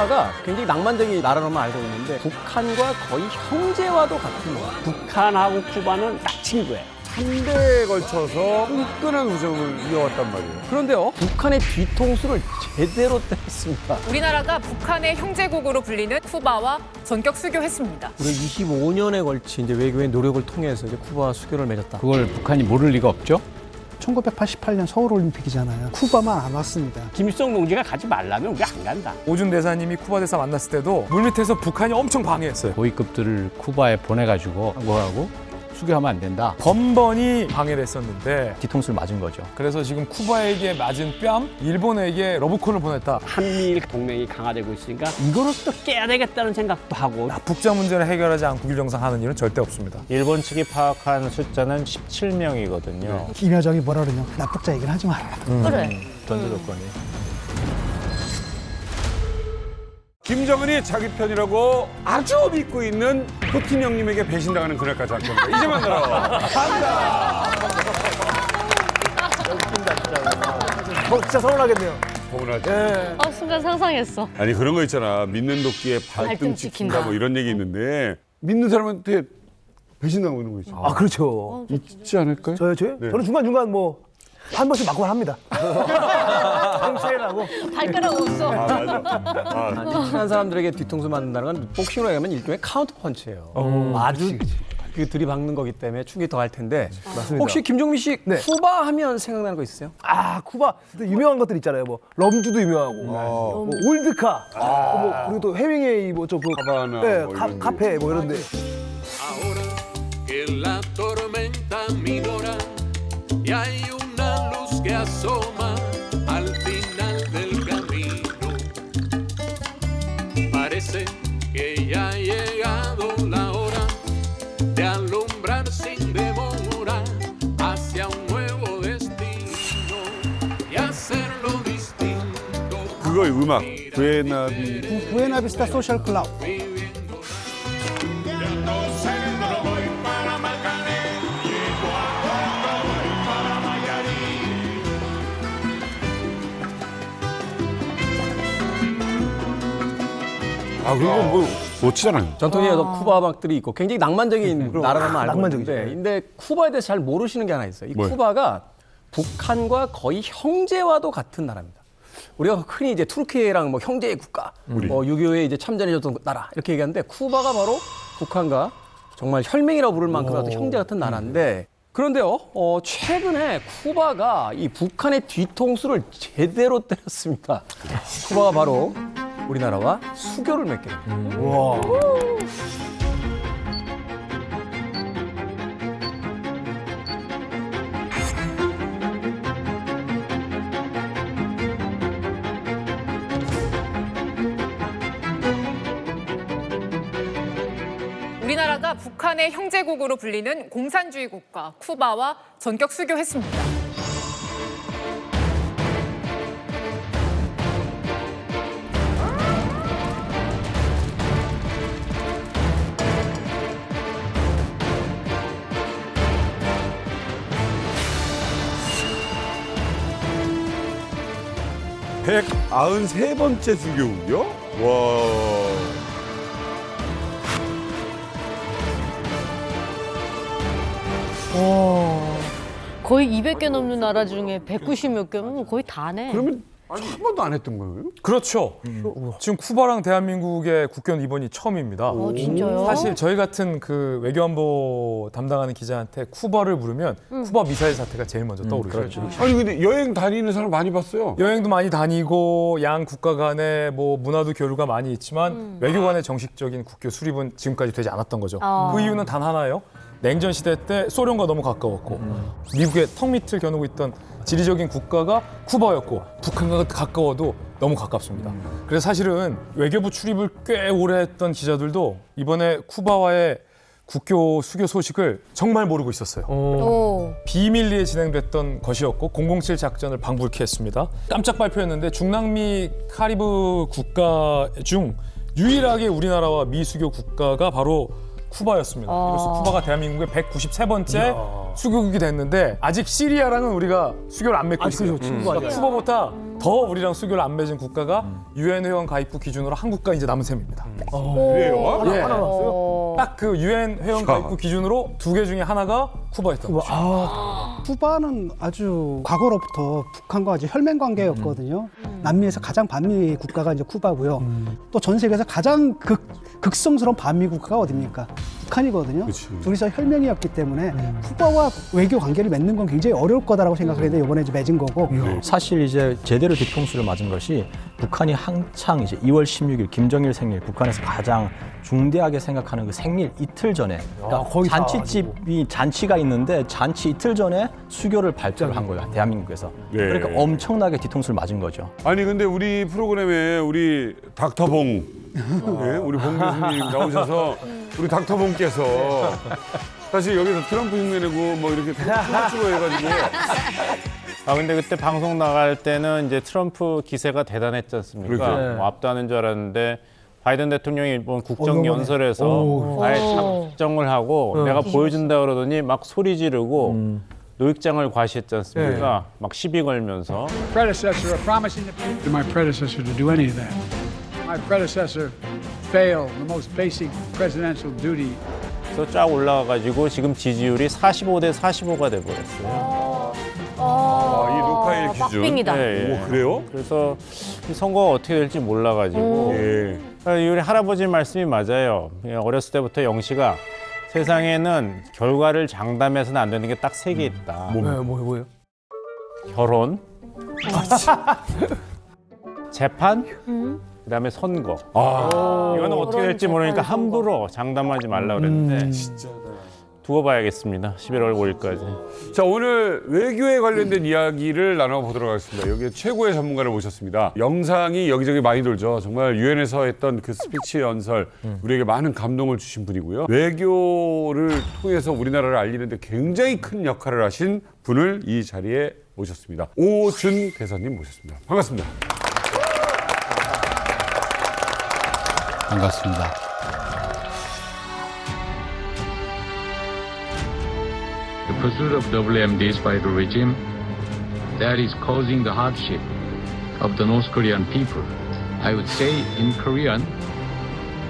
쿠바가 굉장히 낭만적인 나라로만 알고 있는데 북한과 거의 형제와도 같은 나라. 북한하고 쿠바는 딱 친구예요. 3대에 걸쳐서 끈끈한 우정을 이어왔단 말이에요. 그런데요, 북한의 뒤통수를 제대로 때렸습니다. 우리나라가 북한의 형제국으로 불리는 쿠바와 전격 수교했습니다. 우리 25년에 걸친 이제 외교의 노력을 통해서 이제 쿠바와 수교를 맺었다. 그걸 북한이 모를 리가 없죠. 1988년 서울올림픽이잖아요. 쿠바만 안 왔습니다. 김일성 동지가 가지 말라면 우리 안 간다. 오준 대사님이 쿠바 대사 만났을 때도 물밑에서 북한이 엄청 방해했어요. 고위급들을 쿠바에 보내가지고 뭐라고? 수교하면 안 된다. 번번이 방해를 했었는데 뒤통수를 맞은 거죠. 그래서 지금 쿠바에게 맞은 뺨, 일본에게 러브콜을 보냈다. 한미일 동맹이 강화되고 있으니까 이거를 또 깨야 되겠다는 생각도 하고. 북자 문제를 해결하지 않고 국일 정상하는 일은 절대 없습니다. 일본 측이 파악한 숫자는 17명이거든요. 김여정이 뭐라 그러냐. 납북자 얘기를 하지 마라. 그래. 전제 조건이. 김정은이 자기 편이라고 아주 믿고 있는 푸틴 형님에게 배신당하는 그날까지 할 겁니다. 이제 만나러 간다. 진짜 서운하겠네요. 서운하지. 순간 상상했어. 아니 그런 거 있잖아. 믿는 도끼에 발등 발등 찍힌다 찍힌다. 뭐 이런 얘기 있는데 믿는 사람한테 배신당하고 있는 거 있죠. 아, 그렇죠. 있지 않을까요? 저요? 네. 저는 중간중간 뭐 한 번씩 맞고는 합니다. 경찰이라고. 발가락 없어. 아 맞아. 친한 사람들에게 뒤통수 맞는다는 건 복싱으로 얘기하면 일종의 카운터 펀치예요. 아주 그 들이박는 거기 때문에 충격이 더 할 텐데. 맞습니다. 혹시 김종민 씨 네. 쿠바 하면 생각나는 거 있어요? 아, 쿠바 또 유명한 것들 있잖아요. 뭐 럼주도 유명하고, 뭐 올드카, 뭐 그리고 또 해밍웨이 뭐저 그, 하바나 네, 뭐 이런 카페 뭐 이런데. Ahora que la tormenta minora y hay una luz que asoma al final del camino. Parece que ya ha llegado la hora de alumbrar sin demora hacia un nuevo destino y hacerlo distinto. 그거의 음악 부에나비 부에나비스타 소셜 클럽. 아 그거 뭐 멋지잖아요. 전통의 쿠바 음악들이 있고 굉장히 낭만적인 나라로만 알고 낭만적이죠. 있는데 근데 쿠바에 대해서 잘 모르시는 게 하나 있어요. 이 뭐요? 쿠바가 북한과 거의 형제와도 같은 나라입니다. 우리가 흔히 이제 투르키예랑 뭐 형제의 국가, 뭐 6.25에 이제 참전해줬던 나라 이렇게 얘기하는데 쿠바가 바로 북한과 정말 혈맹이라고 부를 만큼 아주 형제 같은 나라인데 그런데요, 최근에 쿠바가 이 북한의 뒤통수를 제대로 때렸습니다. 쿠바가 바로 우리나라와 수교를 맺게 됩니다. 우리나라가 북한의 형제국으로 불리는 공산주의 국가 쿠바와 전격 수교했습니다. 백 93번째 수교국이요? 와. 거의 200개 넘는 나라 중에 190몇 개면 거의 다네. 그러면 한 번도 안 했던 거예요? 그렇죠. 지금 쿠바랑 대한민국의 국경 이번이 처음입니다. 진짜요? 사실 저희 같은 그 외교안보 담당하는 기자한테 쿠바를 부르면 쿠바 미사일 사태가 제일 먼저 떠오르죠. 아니 근데 여행 다니는 사람 많이 봤어요. 여행도 많이 다니고 양 국가 간의 뭐 문화도 교류가 많이 있지만 외교 간의 정식적인 국교 수립은 지금까지 되지 않았던 거죠. 그 이유는 단 하나예요. 냉전 시대 때 소련과 너무 가까웠고 미국의 턱 밑을 겨누고 있던 지리적인 국가가 쿠바였고 북한과 가까워도 너무 가깝습니다. 그래서 사실은 외교부 출입을 꽤 오래 했던 기자들도 이번에 쿠바와의 국교 수교 소식을 정말 모르고 있었어요. 오. 비밀리에 진행됐던 것이었고 007 작전을 방불케 했습니다. 깜짝 발표였는데 중남미 카리브 국가 중 유일하게 우리나라와 미수교 국가가 바로 쿠바였습니다. 이로써 쿠바가 대한민국의 193번째 수교국이 됐는데 아직 시리아랑은 우리가 수교를 안 맺고 있어요. 그러니까 쿠바보다 더 우리랑 수교를 안 맺은 국가가 유엔 회원 가입국 기준으로 한국과 이제 남은 셈입니다. 그래요? 예. 하나 나왔어요? 딱 그 유엔 회원 가입국 기준으로 2개 중에 하나가 쿠바였던 거죠. 쿠바는 아주 과거로부터 북한과 아주 혈맹 관계였거든요. 남미에서 가장 반미 국가가 이제 쿠바고요. 또 전 세계에서 가장 극성스러운 반미 국가가 어디입니까? 북한이거든요. 둘이서 혈맹이었기 때문에 쿠바와 외교 관계를 맺는 건 굉장히 어려울 거다라고 생각했는데 이번에 이제 맺은 거고. 사실 이제 제대로 뒤통수를 맞은 것이 북한이 한창 이제 2월 16일 김정일 생일 북한에서 가장 중대하게 생각하는 그 생일 이틀 전에 그러니까 거의 다 잔치집이 잔치가 있는데 잔치 이틀 전에 수교를 발표를 한 거예요 대한민국에서. 네. 그러니까 엄청나게 뒤통수를 맞은 거죠. 아니 근데 우리 프로그램에 우리 닥터봉 네, 우리 봉 교수님 나오셔서 우리 닥터봉께서 사실 여기서 트럼프 흉내내고 뭐 이렇게 찍어 해가지고 아 근데 그때 방송 나갈 때는 이제 트럼프 기세가 대단했지 않습니까? 그러니까요. 뭐 압도하는 줄 알았는데 바이든 대통령이 일본 국정연설에서 아예 작정을 하고 내가 보여준다 그러더니 막 소리 지르고 노익장을 과시했지 않습니까? 막 시비 걸면서 predecessor of promising to my predecessor to do any of that. My predecessor failed the most basic presidential duty. 그래서 쫙 올라가가지고 지금 지지율이 45대 45가 돼버렸어요. 이 녹화일 기준. 박빙이다. 예, 예. 그래요? 그래서 이 선거가 어떻게 될지 몰라가지고 예. 우리 할아버지 말씀이 맞아요. 어렸을 때부터 영씨가 세상에는 결과를 장담해서는 안 되는 게 딱 3개 있다. 뭐예요? 결혼, 재판, 그다음에 선거. 이거는 어떻게 될지 모르니까 함부로 장담하지 말라 그랬는데 진짜 두고 봐야겠습니다. 11월 5일까지. 자, 오늘 외교에 관련된 이야기를 나눠보도록 하겠습니다. 여기 최고의 전문가를 모셨습니다. 영상이 여기저기 많이 돌죠. 정말 유엔에서 했던 그 스피치 연설, 우리에게 많은 감동을 주신 분이고요. 외교를 통해서 우리나라를 알리는데 굉장히 큰 역할을 하신 분을 이 자리에 모셨습니다. 오준 대사님 모셨습니다. 반갑습니다. 반갑습니다. The pursuit of WMDs by the regime that is causing the hardship of the North Korean people. I would say in Korean,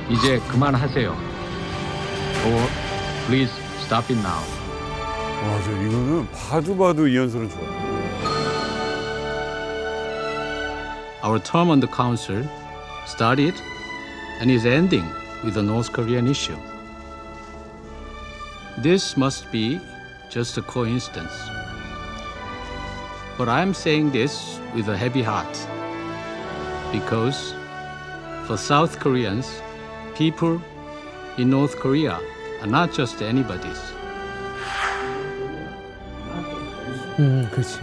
이제 그만하세요. Or please stop it now. 와, 저 이거는 봐도 이 연설은 좋아요. Our term on the council started and is ending with the North Korean issue. This must be just a coincidence. But I'm saying this with a heavy heart because for South Koreans, people in North Korea are not just anybody's. 그렇지.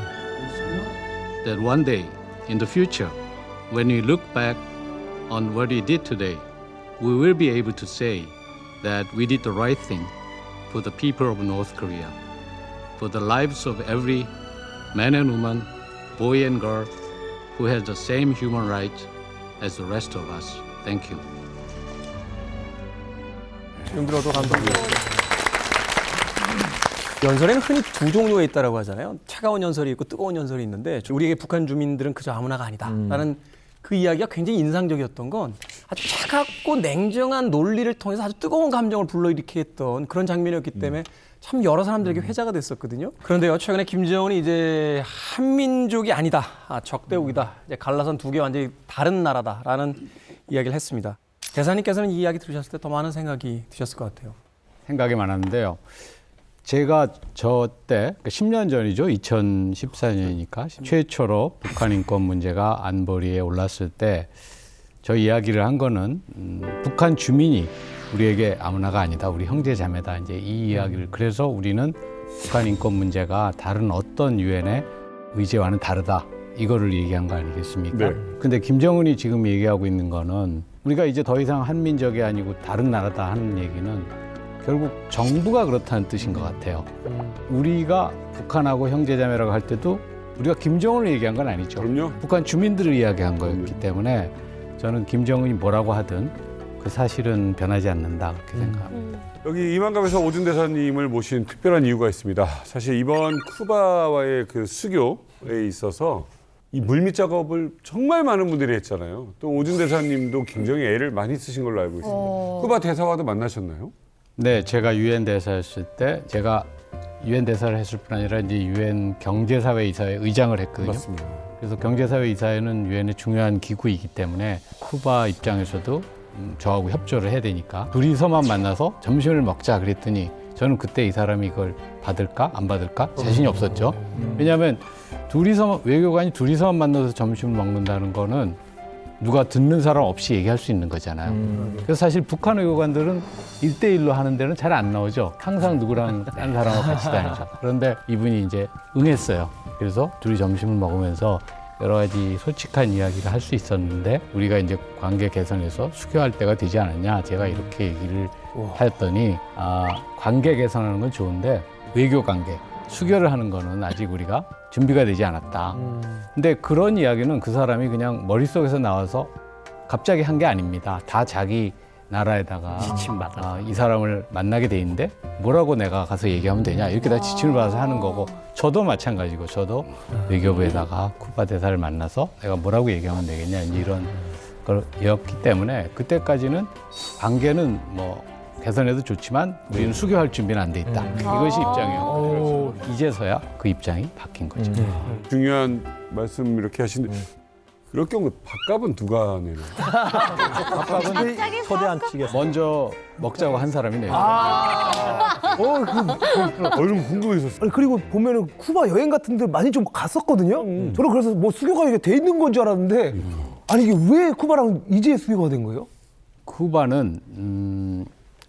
That one day in the future, when we look back on what we did today, we will be able to say that we did the right thing for the people of North Korea, for the lives of every man and woman, boy and girl who has the same human rights as the rest of us. Thank you. 지금 들어도 감동이에요. 연설에는 흔히 두 종류가 있다라고 하잖아요. 차가운 연설이 있고 뜨거운 연설이 있는데 우리에게 북한 주민들은 그저 아무나가 아니다라는 그 이야기가 굉장히 인상적이었던 건 아주 차갑고 냉정한 논리를 통해서 아주 뜨거운 감정을 불러일으키게 했던 그런 장면이었기 때문에 참 여러 사람들에게 회자가 됐었거든요. 그런데요, 최근에 김정은이 이제 한민족이 아니다, 적대국이다, 이제 갈라선 두 개 완전히 다른 나라다라는 이야기를 했습니다. 대사님께서는 이 이야기 들으셨을 때 더 많은 생각이 드셨을 것 같아요. 생각이 많았는데요. 제가 저 때 10년 전이죠. 2014년이니까 최초로 북한 인권 문제가 안보리에 올랐을 때 저 이야기를 한 거는 북한 주민이 우리에게 아무나가 아니다. 우리 형제 자매다. 이제 이 이야기를 그래서 우리는 북한 인권 문제가 다른 어떤 유엔의 의제와는 다르다. 이거를 얘기한 거 아니겠습니까? 네. 근데 김정은이 지금 얘기하고 있는 거는 우리가 이제 더 이상 한민족이 아니고 다른 나라다 하는 얘기는 결국 정부가 그렇다는 뜻인 것 같아요. 우리가 북한하고 형제자매라고 할 때도 우리가 김정은을 얘기한 건 아니죠. 그럼요. 북한 주민들을 이야기한 거였기 때문에 저는 김정은이 뭐라고 하든 그 사실은 변하지 않는다 그렇게 생각합니다. 여기 이만갑에서 오준 대사님을 모신 특별한 이유가 있습니다. 사실 이번 쿠바와의 그 수교에 있어서 이 물밑 작업을 정말 많은 분들이 했잖아요. 또 오준 대사님도 굉장히 애를 많이 쓰신 걸로 알고 있습니다. 쿠바 대사와도 만나셨나요? 네, 제가 유엔 대사였을 때 제가 유엔 대사를 했을 뿐 아니라 이제 유엔 경제사회이사의 의장을 했거든요. 맞습니다. 그래서 경제사회이사회는 유엔의 중요한 기구이기 때문에 쿠바 입장에서도 저하고 협조를 해야 되니까 둘이서만 만나서 점심을 먹자 그랬더니 저는 그때 이 사람이 이걸 받을까 안 받을까 자신이 없었죠. 왜냐하면 외교관이 둘이서만 만나서 점심을 먹는다는 거는 누가 듣는 사람 없이 얘기할 수 있는 거잖아요. 그래서 사실 북한 외교관들은 1대1로 하는 데는 잘 안 나오죠. 항상 누구랑 다른 사람하고 같이 다니죠. 그런데 이분이 이제 응했어요. 그래서 둘이 점심을 먹으면서 여러 가지 솔직한 이야기를 할 수 있었는데 우리가 이제 관계 개선에서 수교할 때가 되지 않았냐 제가 이렇게 얘기를 했더니 관계 개선하는 건 좋은데 외교 관계 수교를 하는 거는 아직 우리가 준비가 되지 않았다. 근데 그런 이야기는 그 사람이 그냥 머릿속에서 나와서 갑자기 한 게 아닙니다. 다 자기 나라에다가 지침받아. 이 사람을 만나게 돼 있는데 뭐라고 내가 가서 얘기하면 되냐 이렇게 다 지침을 받아서 하는 거고 저도 마찬가지고 저도 외교부에다가 쿠바 대사를 만나서 내가 뭐라고 얘기하면 되겠냐 이런 걸였기 때문에 그때까지는 관계는 뭐 개선해도 좋지만 우리는 수교할 준비는 안 돼 있다. 이것이 입장이에요. 이제서야 그 입장이 바뀐 거죠. 중요한 말씀 이렇게 하시는데 그럴 경우 밥값은 누가 내나요? 밥값은 초대한 측에서 먼저 먹자고 한 사람이 내요. 얼른 궁금해졌어요. 아니, 그리고 보면은 쿠바 여행 같은 데 많이 좀 갔었거든요. 저는 그래서 뭐 수교가 이게 돼 있는 건 줄 알았는데 아니 이게 왜 쿠바랑 이제 수교가 된 거예요? 쿠바는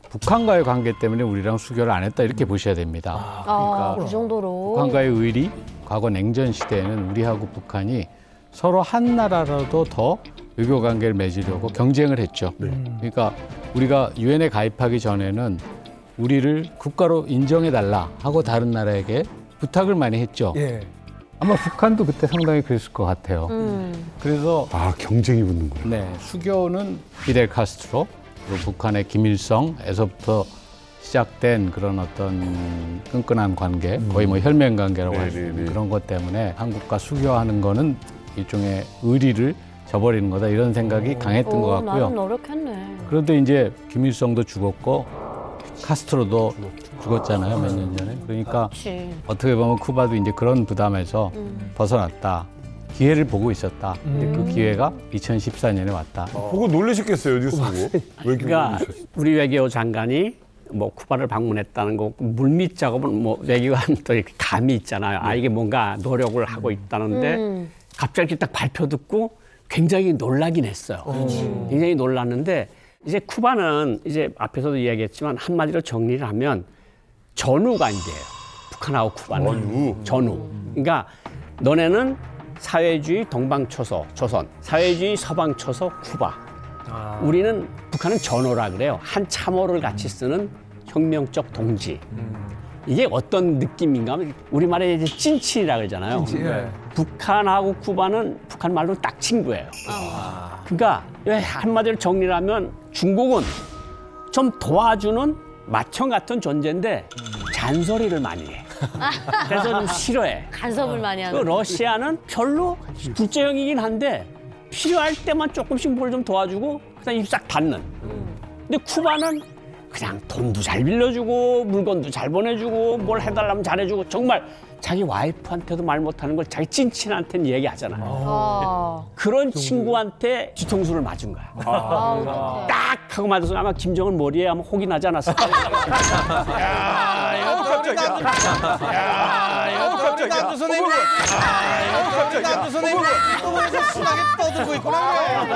북한과의 관계 때문에 우리랑 수교를 안 했다 이렇게 보셔야 됩니다. 그 정도로. 북한과의 의리, 과거 냉전 시대에는 우리하고 북한이 서로 한 나라라도 더 외교 관계를 맺으려고 경쟁을 했죠. 그러니까 우리가 유엔에 가입하기 전에는 우리를 국가로 인정해달라 하고 다른 나라에게 부탁을 많이 했죠. 예. 아마 북한도 그때 상당히 그랬을 것 같아요. 그래서 경쟁이 붙는구나. 네, 수교는 피델 카스트로 그리고 북한의 김일성에서부터 시작된 그런 어떤 끈끈한 관계, 거의 뭐 혈맹 관계라고 할 수 있는 그런 것 때문에 한국과 수교하는 거는 일종의 의리를 저버리는 거다 이런 생각이 강했던 것 같고요. 나는 노력했네. 그런데 이제 김일성도 죽었고 카스트로도 죽었잖아요, 몇 년 전에. 그러니까 그치. 어떻게 보면 쿠바도 이제 그런 부담에서 벗어났다. 기회를 보고 있었다. 근데 그 기회가 2014년에 왔다. 보고 놀라셨겠어요, 뉴스 보고. 왜 그러니까 우리 외교 장관이 뭐 쿠바를 방문했다는 거 물밑 작업은 뭐 외교관 또 이렇게 감이 있잖아요. 이게 뭔가 노력을 하고 있다는데 갑자기 딱 발표 듣고 굉장히 놀라긴 했어요. 굉장히 놀랐는데 이제 쿠바는 이제 앞에서도 이야기했지만 한마디로 정리를 하면 전후 관계예요. 북한하고 쿠바는 전후. 그러니까 너네는 사회주의 동방초소 조선, 사회주의 서방초소 쿠바. 우리는 북한은 전호라 그래요. 한 참호를 같이 쓰는 혁명적 동지. 이게 어떤 느낌인가 하면 우리말에 이제 찐친이라고 그러잖아요. 북한하고 쿠바는 북한 말로 딱 친구예요. 그러니까 한마디로 정리를 하면 중국은 좀 도와주는 맏형 같은 존재인데 잔소리를 많이 해. 그래서 좀 싫어해. 간섭을 많이 그 하는. 러시아는 별로 둘째형이긴 한데 필요할 때만 조금씩 뭘 좀 도와주고 그다음 입 싹 닫는. 근데 쿠바는 그냥 돈도 잘 빌려주고 물건도 잘 보내주고 뭘 해달라면 잘해주고 정말 자기 와이프한테도 말 못하는 걸 자기 찐친한테는 얘기하잖아요. 그런 친구한테 뒤통수를 맞은 거야. 딱 하고 맞아서 아마 김정은 머리에 아마 혹이 나지 않았을까.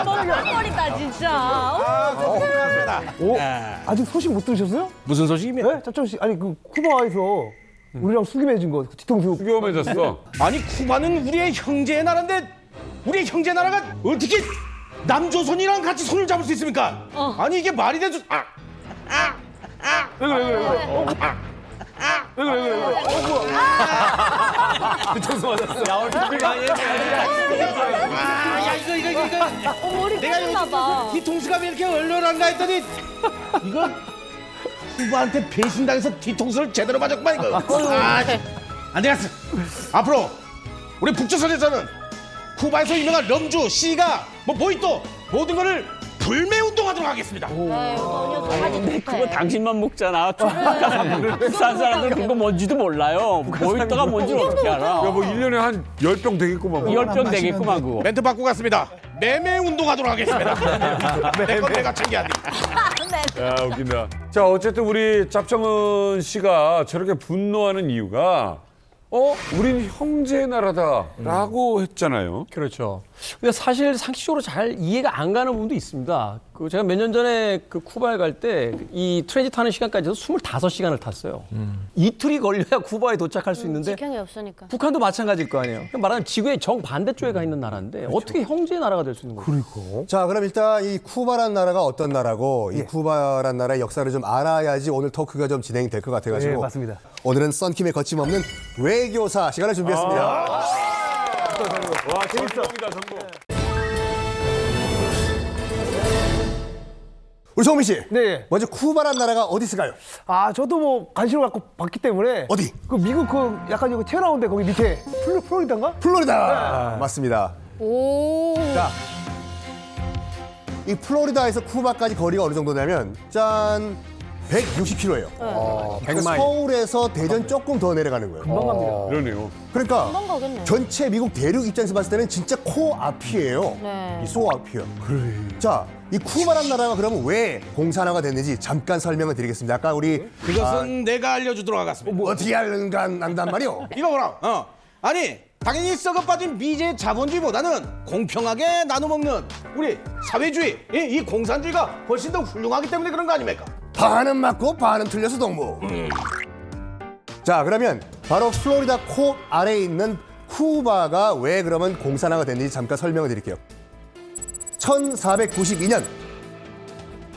뻔뻔이다 진짜. 아직 소식 못 들으셨어요? 무슨 소식입니까? 네? 짭짭씨 아니 그 쿠바에서 우리랑 수교 맺은 거 뒤통수 수교 맺었어. 아니 쿠바는 우리의 형제 나라인데 우리의 형제 나라가 어떻게 남조선이랑 같이 손을 잡을 수 있습니까? 아니 이게 말이 되죠? 야 이거 머리 내가 봐. 뒤통수가 왜 이렇게 얼얼한가 했더니 이거 후보한테 배신당해서 뒤통수를 제대로 맞았구만 이거. 안 되겠어. 앞으로 우리 북조선에서는 쿠바에서 유명한 럼주, 시가, 뭐 모히또 모든 거를 불매 운동하도록 하겠습니다. 근데 그거 당신만 먹잖아. 비싼 사람들은 그거 뭔지도 몰라요. 모히또가 뭔지를 어떻게 알아? 야, 뭐 1년에 한 10병 되겠구만. 10병 되겠구만 그거. 멘트 바꾸고 갔습니다. 매매 운동하도록 하겠습니다. 내 건 내가 챙겨야 돼. 야, 웃긴다. 자, 어쨌든 우리 짭정은 씨가 저렇게 분노하는 이유가 우린 형제 나라다라고 했잖아요. 그렇죠. 근데 사실 상식적으로 잘 이해가 안 가는 부분도 있습니다. 그 제가 몇 년 전에 그 쿠바에 갈 때 이 트랜짓 하는 시간까지 해서 25시간을 탔어요. 이틀이 걸려야 쿠바에 도착할 수 있는데 직행이 없으니까. 북한도 마찬가지일 거 아니에요. 말하자면 지구의 정반대쪽에 가 있는 나라인데 어떻게 형제의 나라가 될 수 있는 거예요? 자, 그럼 일단 이 쿠바란 나라가 어떤 나라고 이 쿠바란 나라의 역사를 좀 알아야지 오늘 토크가 좀 진행될 것 같아가지고. 네, 맞습니다. 오늘은 썬킴의 거침없는 외교사 시간을 준비했습니다. 와, 전공이다, 전공. 우리 정민 씨. 네. 먼저 쿠바란 나라가 어디 있을까요? 아, 저도 뭐 관심을 갖고 봤기 때문에. 어디? 그 미국 그 약간 이거 튀어나오는데 거기 밑에 플로리다인가? 플로리다. 맞습니다. 오. 자, 이 플로리다에서 쿠바까지 거리가 어느 정도냐면 짠 160km예요. 그러니까 서울에서 대전 조금 더 내려가는 거예요. 금방 갑니다. 그러네요. 그러니까 금방 가겠네. 전체 미국 대륙 입장에서 봤을 때는 진짜 코앞이에요. 네. 이 소앞이요. 자, 이 쿠바란 나라가 그러면 왜 공산화가 됐는지 잠깐 설명을 드리겠습니다. 아까 우리 그것은 내가 알려주도록 하겠습니다. 뭐 어떻게 하는가 난단 말이요. 이거 보라. 아니 당연히 썩어 빠진 미제 자본주의보다는 공평하게 나눠 먹는 우리 사회주의, 이 공산주의가 훨씬 더 훌륭하기 때문에 그런 거 아닙니까? 반은 맞고 반은 틀려서 동무. 자, 그러면 바로 플로리다 코 아래에 있는 쿠바가 왜 그러면 공산화가 됐는지 잠깐 설명을 드릴게요. 1492년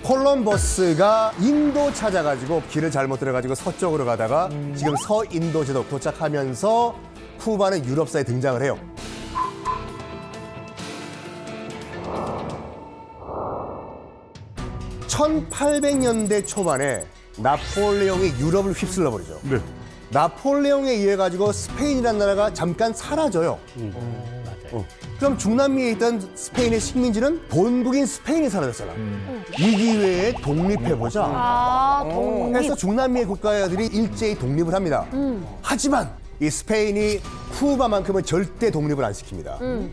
콜럼버스가 인도 찾아가지고 길을 잘못 들어가지고 서쪽으로 가다가 지금 서인도 제독 도착하면서 쿠바는 유럽사에 등장을 해요. 1800년대 초반에 나폴레옹이 유럽을 휩쓸러 버리죠. 네. 나폴레옹에 의해 가지고 스페인이라는 나라가 잠깐 사라져요. 그럼 중남미에 있던 스페인의 식민지는 본국인 스페인이 사라졌잖아. 이 기회에 독립해보자. 아, 독립. 해서 중남미의 국가들이 일제히 독립을 합니다. 하지만 이 스페인이 쿠바만큼은 절대 독립을 안 시킵니다.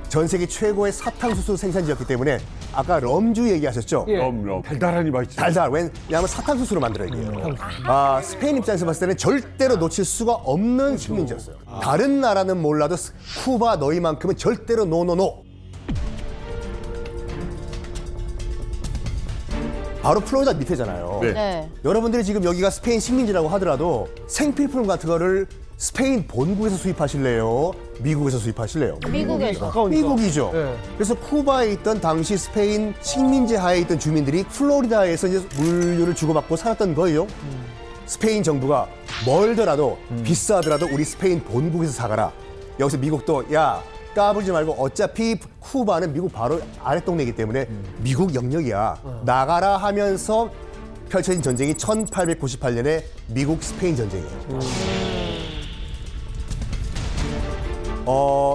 전 세계 최고의 사탕수수 생산지였기 때문에 아까 럼주 얘기하셨죠? 럼. 달달하니 맛있죠. 달달. 왜냐하면 사탕수수로 만들어야 돼요. 아, 스페인 입장에서 봤을 때는 절대로 놓칠 수가 없는 식민지였어요. 다른 나라는 몰라도 쿠바 너희만큼은 절대로 노노노. 바로 플로리다 밑에잖아요. 네. 네. 여러분들이 지금 여기가 스페인 식민지라고 하더라도 생필품 같은 거를 스페인 본국에서 수입하실래요? 미국에서 수입하실래요? 미국에서. 미국이죠. 네. 그래서 쿠바에 있던 당시 스페인 식민지 하에 있던 주민들이 플로리다에서 이제 물류를 주고받고 살았던 거예요. 스페인 정부가 멀더라도 비싸더라도 우리 스페인 본국에서 사가라. 여기서 미국도 야 까불지 말고 어차피 쿠바는 미국 바로 아랫동네이기 때문에 미국 영역이야. 나가라 하면서 펼쳐진 전쟁이 1898년에 미국 스페인 전쟁이에요.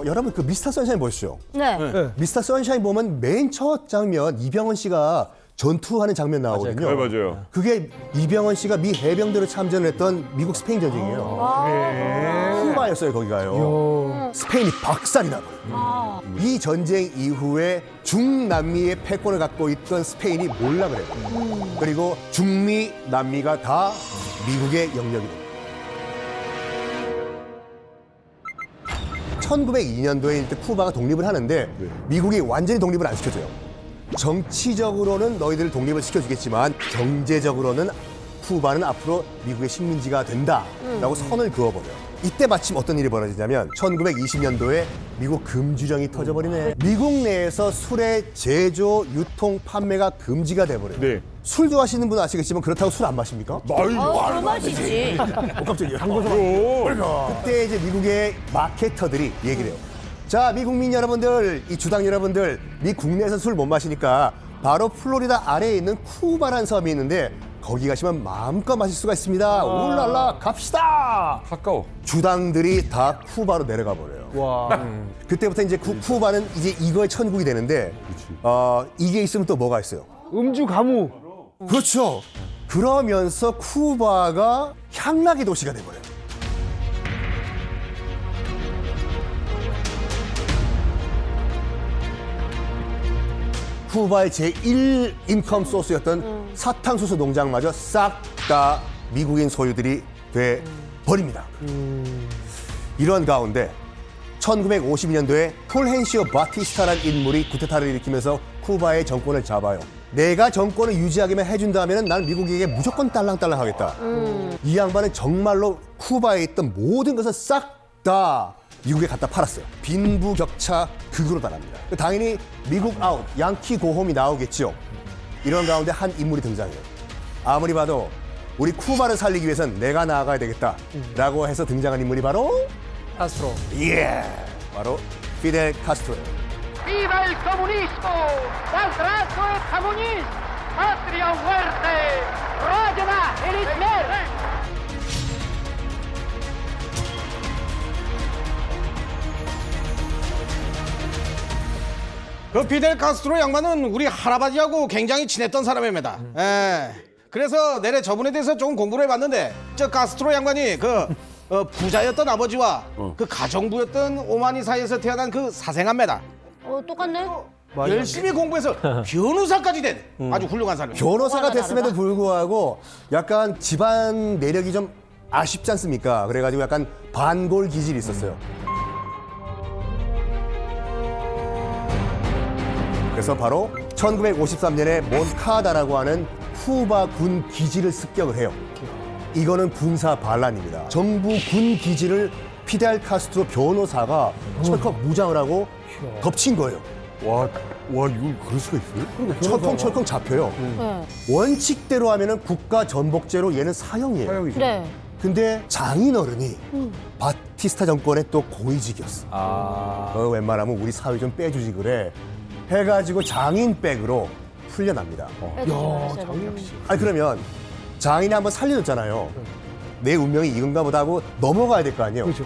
여러분 그 미스터 선샤인 보시죠. 네. 미스터 선샤인 보면 맨 첫 장면 이병헌 씨가 전투하는 장면 나오거든요. 네, 맞아요. 그게 이병헌 씨가 미 해병대로 참전을 했던 미국 스페인 전쟁이에요. 쿠바였어요 거기가요. 스페인이 박살이 나버려요. 이 전쟁 이후에 중남미의 패권을 갖고 있던 스페인이 몰락을 해요. 그리고 중미, 남미가 다 미국의 영역이 됩니다. 1902년도에 일단 쿠바가 독립을 하는데 미국이 완전히 독립을 안 시켜줘요. 정치적으로는 너희들 독립을 시켜주겠지만 경제적으로는 쿠바는 앞으로 미국의 식민지가 된다라고 선을 그어버려요. 이때 마침 어떤 일이 벌어지냐면 1920년도에 미국 금주령이 터져버리네. 미국 내에서 술의 제조, 유통, 판매가 금지가 돼버려요. 네. 술 좋아하시는 분은 아시겠지만 그렇다고 술 안 마십니까? 술 마시지. 깜짝이야. 그때 이제 미국의 마케터들이 얘기를 해요. 자, 미 국민 여러분들, 이 주당 여러분들, 미 국내에서 술 못 마시니까 바로 플로리다 아래에 있는 쿠바라는 섬이 있는데 거기 가시면 마음껏 마실 수가 있습니다. 울랄라 갑시다. 가까워. 주당들이 다 쿠바로 내려가 버려요. 와. 그때부터 이제 쿠바는 이제 이거의 천국이 되는데 이게 있으면 또 뭐가 있어요? 음주 가무. 그렇죠. 그러면서 쿠바가 향락의 도시가 돼버려요. 쿠바의 제1 인컴 소스였던 사탕수수 농장마저 싹 다 미국인 소유들이 돼 버립니다. 이런 가운데 1952년도에 폴헨시오 바티스타라는 인물이 쿠데타를 일으키면서 쿠바의 정권을 잡아요. 내가 정권을 유지하기만 해준다면 난 미국에게 무조건 딸랑딸랑 하겠다. 이 양반은 정말로 쿠바에 있던 모든 것을 싹 다 미국에 갖다 팔았어요. 빈부격차 극으로 달합니다. 당연히 미국 아웃, 양키 고홈이 나오겠죠. 이런 가운데 한 인물이 등장해요. 아무리 봐도 우리 쿠바를 살리기 위해선 내가 나아가야 되겠다라고 해서 등장한 인물이 바로 카스트로. 예, 바로 피델 카스트로예요. ¡Viva el comunismo! ¡Al trazo el comunismo! ¡Patria o muerte! ¡Ródena el Hitler! 그 피델 카스트로 양반은 우리 할아버지하고 굉장히 친했던 사람입니다. 예. 그래서 내래 저분에 대해서 조금 공부를 해봤는데 저 카스트로 양반이 부자였던 아버지와 그 가정부였던 오마니 사이에서 태어난 그 사생아입니다. 똑같네. 열심히 공부해서 변호사까지 된 아주 훌륭한 사람입니다. 변호사가 됐음에도 불구하고 약간 집안 내력이 좀 아쉽지 않습니까? 그래가지고 약간 반골 기질이 있었어요. 그래서 바로 1953년에 몬카다라고 하는 쿠바 군 기지를 습격을 해요. 이거는 군사 반란입니다. 정부 군 기지를 피델 카스트로 변호사가 철컥 무장을 하고 덮친 거예요. 와, 이거 그럴 수가 있어요? 철컹철컹 잡혀요. 원칙대로 하면은 국가 전복죄로 얘는 사형이에요. 사형이죠. 네. 근데 장인어른이 바티스타 정권의 또 고위직이었어. 웬만하면 우리 사회 좀 빼주지 그래. 해가지고 장인백으로 풀려납니다. 아니 그러면 장인이 한번 살려줬잖아요. 내 운명이 이건가 보다 하고 넘어가야 될 거 아니에요. 그렇죠.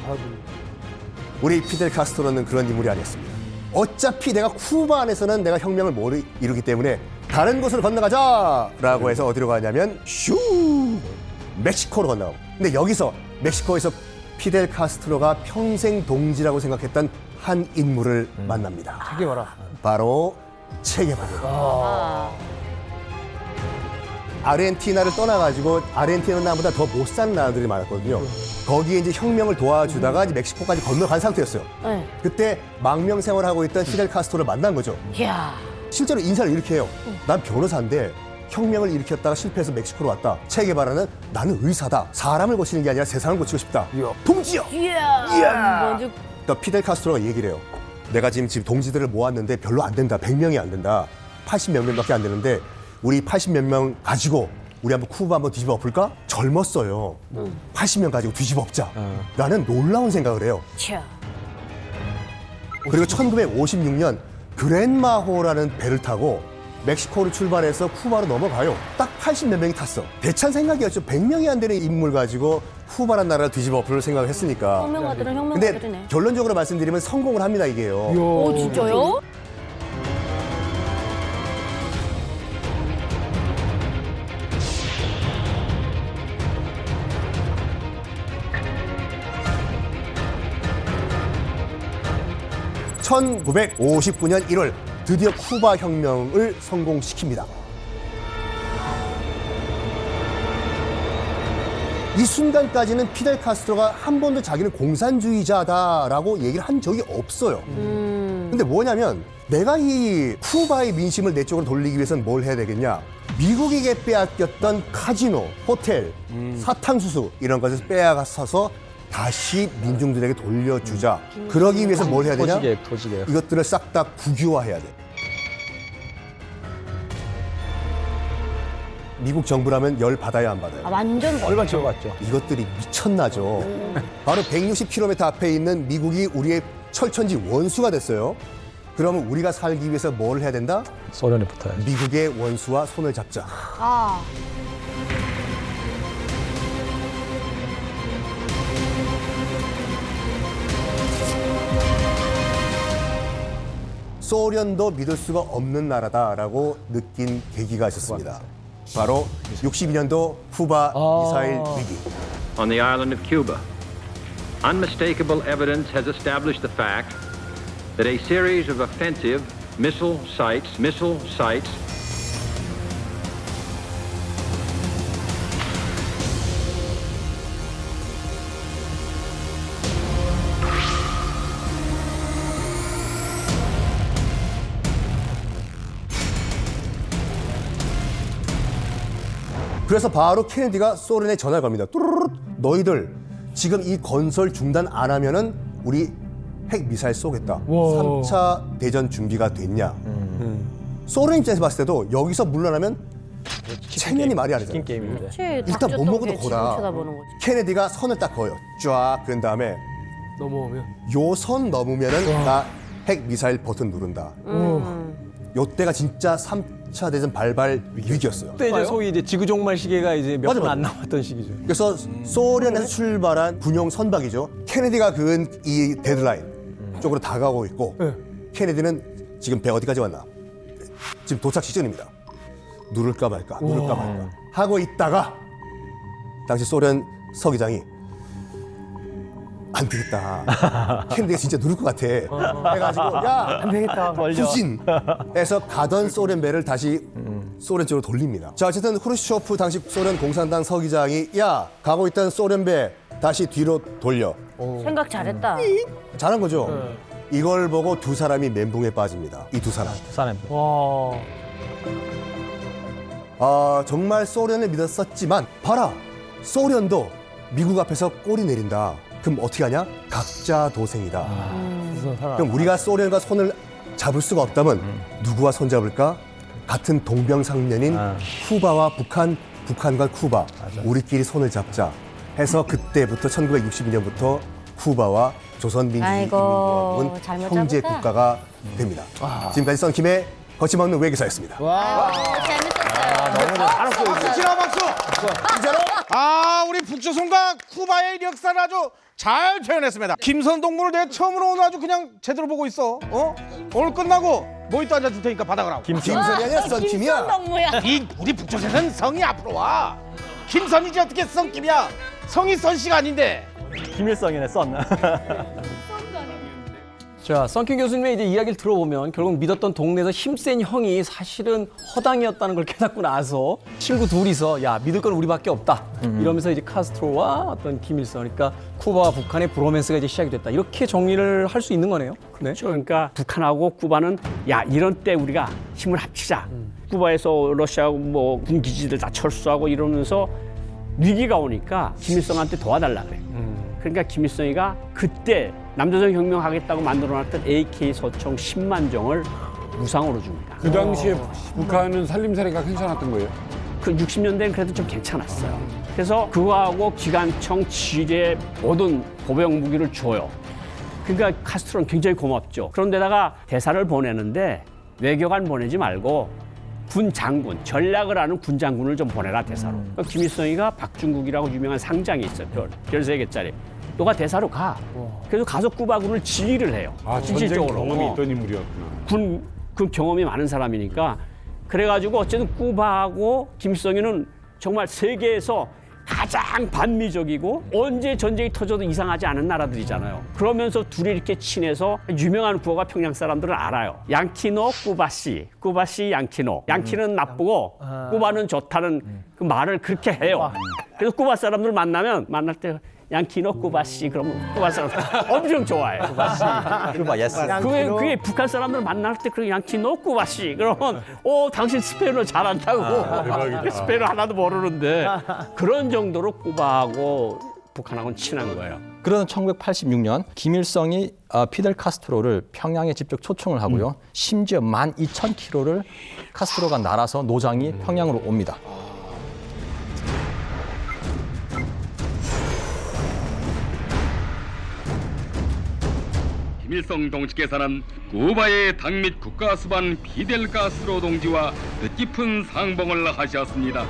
우리 피델 카스트로는 그런 인물이 아니었습니다. 어차피 내가 쿠바 안에서는 내가 혁명을 못 이루기 때문에 다른 곳으로 건너가자라고 해서 어디로 가냐면 슈 멕시코로 건너가고. 근데 여기서 멕시코에서 피델 카스트로가 평생 동지라고 생각했던 한 인물을 만납니다. 체게바라. 바로 체게바라. 아르헨티나를 떠나가지고 아르헨티나는 나보다 더 못 사는 나라들이 많았거든요. 거기에 이제 혁명을 도와주다가 이제 멕시코까지 건너간 상태였어요. 네. 그때 망명 생활하고 있던 피델 카스트로를 만난 거죠. 이야. 실제로 인사를 이렇게 해요. 난 변호사인데 혁명을 일으켰다가 실패해서 멕시코로 왔다. 체게바라는 나는 의사다. 사람을 고치는 게 아니라 세상을 고치고 싶다. 동지여! 이야. 먼저 또 피델 카스트로가 얘기를 해요. 내가 지금 동지들을 모았는데 별로 안 된다. 100명이 안 된다. 80몇 명밖에 안 되는데 우리 80몇 명 가지고 우리 한번 쿠바 한번 뒤집어 엎을까? 젊었어요. 80명 가지고 뒤집어 엎자. 라는 놀라운 생각을 해요. 차. 그리고 1956년 그랜마호라는 배를 타고 멕시코로 출발해서 쿠바로 넘어가요. 딱 80몇 명이 탔어. 대찬 생각이었죠. 100명이 안 되는 인물 가지고 쿠바란 나라를 뒤집어 엎을 생각을 했으니까. 혁명가들은 근데 혁명가들이네. 결론적으로 말씀드리면 성공을 합니다, 이게요. 오, 진짜요? (1959년 1월) 드디어 쿠바 혁명을 성공시킵니다. 이 순간까지는 피델 카스트로가 한 번도 자기는 공산주의자다라고 얘기를 한 적이 없어요. 근데 뭐냐면 내가 이 쿠바의 민심을 내 쪽으로 돌리기 위해서는 뭘 해야 되겠냐? 미국에게 빼앗겼던 카지노, 호텔, 사탕수수 이런 것을 빼앗아서 다시 민중들에게 돌려주자. 그러기 위해서 뭘 해야 되냐? 토지게. 이것들을 싹 다 국유화해야 돼. 미국 정부라면 열 받아야 안 받아요? 완전 얼마 전 같죠. 이것들이 미쳤나죠. 바로 160km 앞에 있는 미국이 우리의 철천지 원수가 됐어요. 그러면 우리가 살기 위해서 뭘 해야 된다? 소련에 붙어야죠. 미국의 원수와 손을 잡자. 아. 소련도 믿을 수가 없는 나라다라고 느낀 계기가 있었습니다. 바로 62년도 쿠바 미사일 위기. On the island of Cuba, unmistakable evidence has established the fact that a series of offensive missile sites 그래서 바로 케네디가 소련에 전화를 겁니다. 뚜루루루 너희들 지금 이 건설 중단 안 하면은 우리 핵 미사일 쏘겠다. 3차 대전 준비가 됐냐. 소련 입장에서 봤을 때도 여기서 물러나면 체면이 말이 안 되잖아요. 일단 못 먹어도 고라. 케네디가 선을 딱 그어요. 쫙 그런 다음에 넘어오면 요 선 넘으면은 나 핵 미사일 버튼 누른다. 요때가 진짜 3차 대전 발발 위기였어요. 그때 이제 소위 이제 지구종말 시계가 이제 몇 분 안 남았던 시기죠. 그래서 소련에서 출발한 군용 선박이죠. 케네디가 그은 이 데드라인 쪽으로 다가오고 있고 케네디는 지금 배 어디까지 왔나? 지금 도착 시점입니다. 누를까 말까 하고 있다가 당시 소련 서기장이 안 되겠다. 케네디가 진짜 누를 것 같아. 해가지고 야 안 되겠다. 후진 해서 가던 소련 배를 다시 소련 쪽으로 돌립니다. 자 어쨌든 후르시초프 당시 소련 공산당 서기장이 야 가고 있던 소련 배 다시 뒤로 돌려. 생각 잘했다. 잘한 거죠. 이걸 보고 두 사람이 멘붕에 빠집니다. 이 두 사람. 와. 정말 소련을 믿었었지만 봐라 소련도 미국 앞에서 꼬리 내린다. 그럼 어떻게 하냐? 각자 도생이다. 그럼 우리가 소련과 손을 잡을 수가 없다면 누구와 손 잡을까? 같은 동병상련인 쿠바와 북한과 쿠바 우리끼리 손을 잡자 해서 그때부터 1962년부터 쿠바와 조선민주주의공화국은 형제 국가가 됩니다. 지금까지 썬킴의 거침없는 외교사였습니다. 박수 치라 박수. 진짜로? 우리 북조선과 쿠바의 역사를 아주 잘 표현했습니다. 김선 동무를 내가 처음으로 오늘 아주 그냥 제대로 보고 있어. 오늘 끝나고 모히또 앉아줄 테니까 받아가라고. 김선이 아니라 썬킴이야. 우리 북조선은 성이 앞으로 와. 김선이지 어떻게 썬킴이야. 성이 썬씨가 아닌데. 김일성이네 썬. 자, 썬킴 교수님의 이제 이야기를 들어보면 결국 믿었던 동네에서 힘센 형이 사실은 허당이었다는 걸 깨닫고 나서 친구 둘이서 야 믿을 건 우리밖에 없다 이러면서 이제 카스트로와 어떤 김일성 그러니까 쿠바와 북한의 브로맨스가 이제 시작이 됐다 이렇게 정리를 할 수 있는 거네요. 네. 그렇죠. 그러니까 북한하고 쿠바는 야 이런 때 우리가 힘을 합치자. 쿠바에서 러시아하고 뭐 군기지들 다 철수하고 이러면서 위기가 오니까 김일성한테 도와달라 그래. 그러니까 김일성이가 그때 남조선 혁명 하겠다고 만들어놨던 AK 소총 10만 정을 무상으로 줍니다. 그 당시에 북한은 살림살이가 괜찮았던 거예요? 그 60년대는 그래도 좀 괜찮았어요. 그래서 그거하고 기관총, 지뢰 모든 보병 무기를 줘요. 그러니까 카스트로는 굉장히 고맙죠. 그런데다가 대사를 보내는데 외교관 보내지 말고 군 장군, 전략을 아는 군 장군을 좀 보내라 대사로. 그러니까 김일성이가 박중국이라고 유명한 상장이 있어요. 별 3개짜리. 너가 대사로 가. 그래서 가서 쿠바군을 지휘를 해요. 전쟁 경험이 있던 인물이었구나. 그 경험이 많은 사람이니까. 그래가지고 어쨌든 쿠바하고 김일성이는 정말 세계에서 가장 반미적이고 언제 전쟁이 터져도 이상하지 않은 나라들이잖아요. 그러면서 둘이 이렇게 친해서 유명한 구호가 평양 사람들은 알아요. 양키노 쿠바시, 쿠바시 양키노. 양키는 나쁘고 쿠바는 좋다는 그 말을 그렇게 해요. 그래서 쿠바 사람들 만날 때 양키노 쿠바시 그러면 쿠바 사람들 엄청 좋아해. 쿠바시. 쿠바 예스. 그게 북한 사람들 만날 때 그런 양키노 쿠바시 그러면 당신 스페인어 잘한다고. 스페인어 하나도 모르는데 그런 정도로 쿠바하고 북한하고는 친한 거예요. 그러던 1986년 김일성이 피델 카스트로를 평양에 직접 초청을 하고요. 심지어 12,000km를 카스트로가 날아서 노장이 평양으로 옵니다. 김일성 동지께서는 쿠바의 당 및 국가수반 피델 카스트로 동지와 뜻깊은 상봉을 하셨습니다.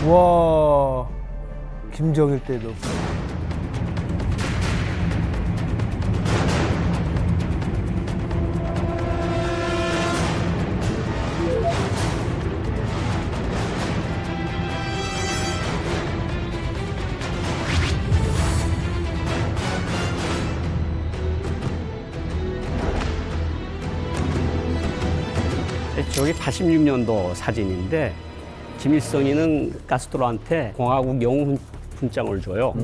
와, 김정일 때도. 저기 86년도 사진인데 김일성이는 카스트로한테 공화국 영웅 훈장을 줘요.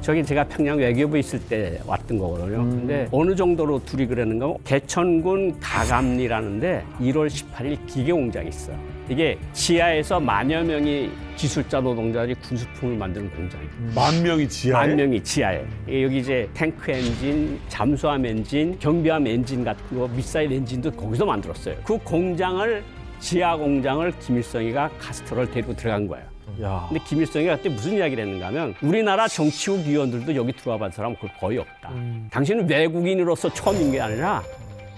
저기 제가 평양 외교부에 있을 때 왔던 거거든요. 근데 어느 정도로 둘이 그랬는가? 대천군 가감리라는데 1월 18일 기계 공장이 있어요. 이게 지하에서 만여 명이 기술자 노동자들이 군수품을 만드는 공장이에요. 10,000명이 지하에? 10,000명이 지하에. 여기 이제 탱크 엔진, 잠수함 엔진, 경비함 엔진 같은 거, 미사일 엔진도 거기서 만들었어요. 그 공장을 지하 공장을 김일성이가 카스트로를 데리고 들어간 거예요. 근데 김일성이가 그때 무슨 이야기를 했는가 하면 우리나라 정치국 위원들도 여기 들어와 본 사람은 거의 없다. 당신은 외국인으로서 처음인 게 아니라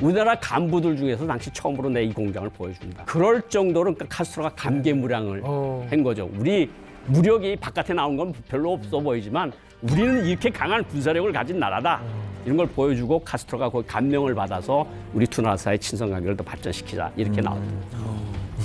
우리나라 간부들 중에서 당시 처음으로 내 이 공장을 보여준다. 그럴 정도로 그러니까 카스트로가 감개무량을 한 거죠. 우리 무력이 바깥에 나온 건 별로 없어 보이지만 우리는 이렇게 강한 군사력을 가진 나라다. 이런 걸 보여주고 카스트로가 거기 감명을 받아서 우리 두 나라 사이의 친선관계를 더 발전시키자 이렇게 나왔습니다.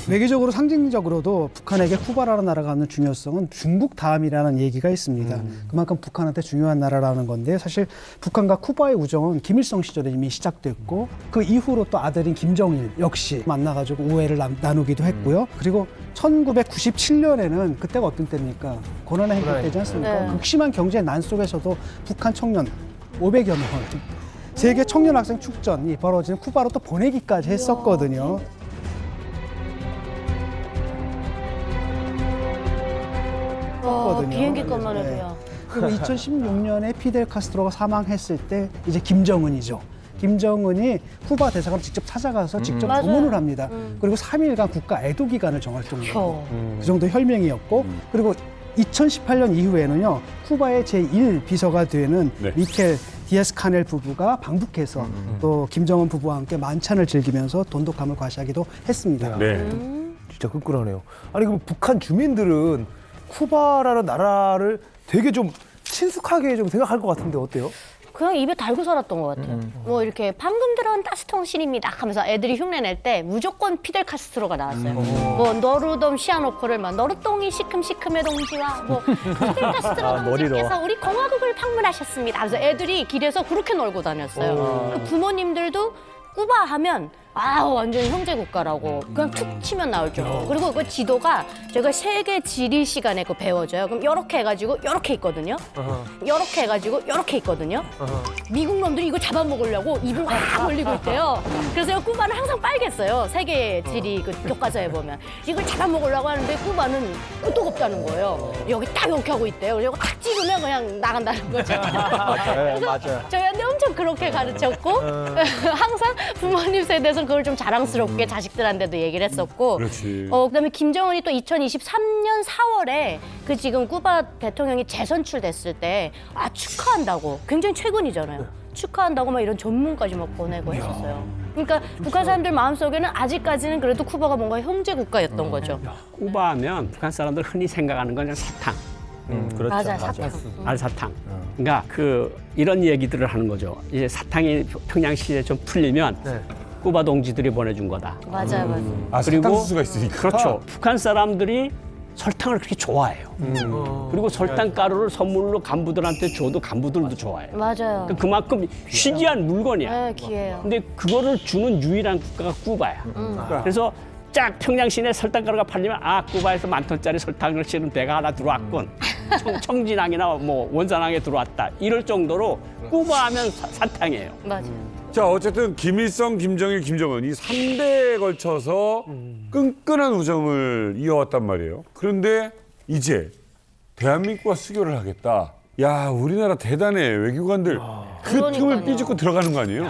외교적으로 상징적으로도 북한에게 쿠바라는 나라가 갖는 중요성은 중국 다음이라는 얘기가 있습니다. 그만큼 북한한테 중요한 나라라는 건데 사실 북한과 쿠바의 우정은 김일성 시절에 이미 시작됐고 그 이후로 또 아들인 김정일 역시 만나가지고 오해를 나누기도 했고요. 그리고 1997년에는 그때가 어떤 때입니까? 고난의 행군 때지 않습니까? 네. 극심한 경제 난 속에서도 북한 청년 500여 명 세계 청년 학생 축전이 벌어지는 쿠바로 또 보내기까지 했었거든요. 비행기 값만 해도요. 그리고 2016년에 피델 카스트로가 사망했을 때 이제 김정은이죠. 김정은이 쿠바 대사관을 직접 찾아가서 직접 맞아요. 조문을 합니다. 그리고 3일간 국가 애도 기간을 정할 정도로 그 정도 혈맹이었고 그리고 2018년 이후에는요 쿠바의 제1 비서가 되는 미켈 디에스 카넬 부부가 방북해서 또 김정은 부부와 함께 만찬을 즐기면서 돈독함을 과시하기도 했습니다. 진짜 끈끈하네요. 아니 그럼 북한 주민들은 쿠바라는 나라를 되게 좀 친숙하게 좀 생각할 것 같은데 어때요? 그냥 입에 달고 살았던 것 같아요. 뭐 이렇게 방금 들어온 따스통 신입니다 하면서 애들이 흉내낼 때 무조건 피델 카스트로가 나왔어요. 뭐 너루돔 시아노코를 막 너루똥이 시큼시큼의 동지와 뭐 피델 카스트로 동지께서 우리 공화국을 방문하셨습니다 하면서 애들이 길에서 그렇게 놀고 다녔어요. 부모님들도 쿠바 하면 완전 형제 국가라고 그냥 툭 치면 나올 정도. 그리고 그 지도가 저희가 세계 지리 시간에 배워줘요. 그럼 이렇게 해가지고 이렇게 있거든요. 이렇게 해가지고 이렇게 있거든요. 미국 놈들이 이거 잡아먹으려고 입을 확 벌리고 있대요. 그래서 쿠바는 항상 빨갰어요. 세계 지리 그 교과서에 보면 이걸 잡아먹으려고 하는데 쿠바는 끄떡 없다는 거예요. 여기 딱 이렇게 하고 있대요. 이거 딱 찍으면 그냥 나간다는 거죠. 맞아요. 저희한테 엄청 그렇게 가르쳤고 항상 부모님 세대에서 그걸 좀 자랑스럽게 자식들한테도 얘기를 했었고 그다음에 김정은이 또 2023년 4월에 그 지금 쿠바 대통령이 재선출됐을 때 축하한다고 굉장히 최근이잖아요. 축하한다고 막 이런 전문까지 막 보내고 했었어요. 그러니까 북한 사람들 마음속에는 아직까지는 그래도 쿠바가 뭔가 형제 국가였던 거죠. 쿠바 하면 북한 사람들 흔히 생각하는 건 그냥 사탕. 그렇죠. 맞아, 사탕. 알사탕. 그러니까 이런 얘기들을 하는 거죠. 이제 사탕이 평양시에 좀 풀리면 쿠바 동지들이 보내준 거다. 맞아요. 그리고 사탕수수가 있으니까. 그렇죠. 북한 사람들이 설탕을 그렇게 좋아해요. 그리고 설탕 가루를 선물로 간부들한테 줘도 간부들도 좋아해요. 맞아요. 그만큼 희귀한 물건이야. 네, 기회예요. 근데 그거를 주는 유일한 국가가 쿠바야. 그래서 쫙 평양 시내 설탕가루가 팔리면 쿠바에서 10,000톤짜리 설탕을 실은 배가 하나 들어왔군. 청진항이나 뭐 원산항에 들어왔다 이럴 정도로 쿠바하면 사탕이에요. 맞아. 자, 어쨌든 김일성, 김정일, 김정은 이 3대에 걸쳐서 끈끈한 우정을 이어왔단 말이에요. 그런데 이제 대한민국과 수교를 하겠다. 야, 우리나라 대단해. 외교관들 그 틈을 삐죽고 들어가는 거 아니에요?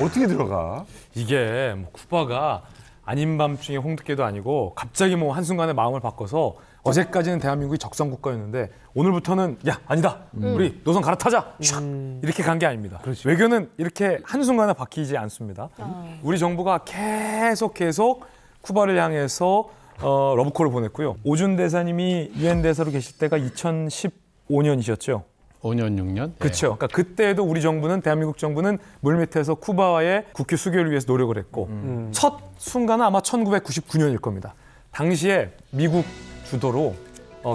어떻게 들어가? 이게 뭐 쿠바가 아닌 밤중에 홍두깨도 아니고 갑자기 뭐 한순간에 마음을 바꿔서 어제까지는 대한민국이 적성 국가였는데 오늘부터는 야 아니다 우리 노선 갈아타자 촥 이렇게 간 게 아닙니다. 외교는 이렇게 한순간에 바뀌지 않습니다. 우리 정부가 계속 쿠바를 향해서 러브콜을 보냈고요. 오준 대사님이 유엔 대사로 계실 때가 2015년이셨죠. 5년, 6년? 그렇죠. 그러니까 그때도 우리 정부는 대한민국 정부는 물밑에서 쿠바와의 국교 수교를 위해서 노력을 했고 첫 순간은 아마 1999년일 겁니다. 당시에 미국 주도로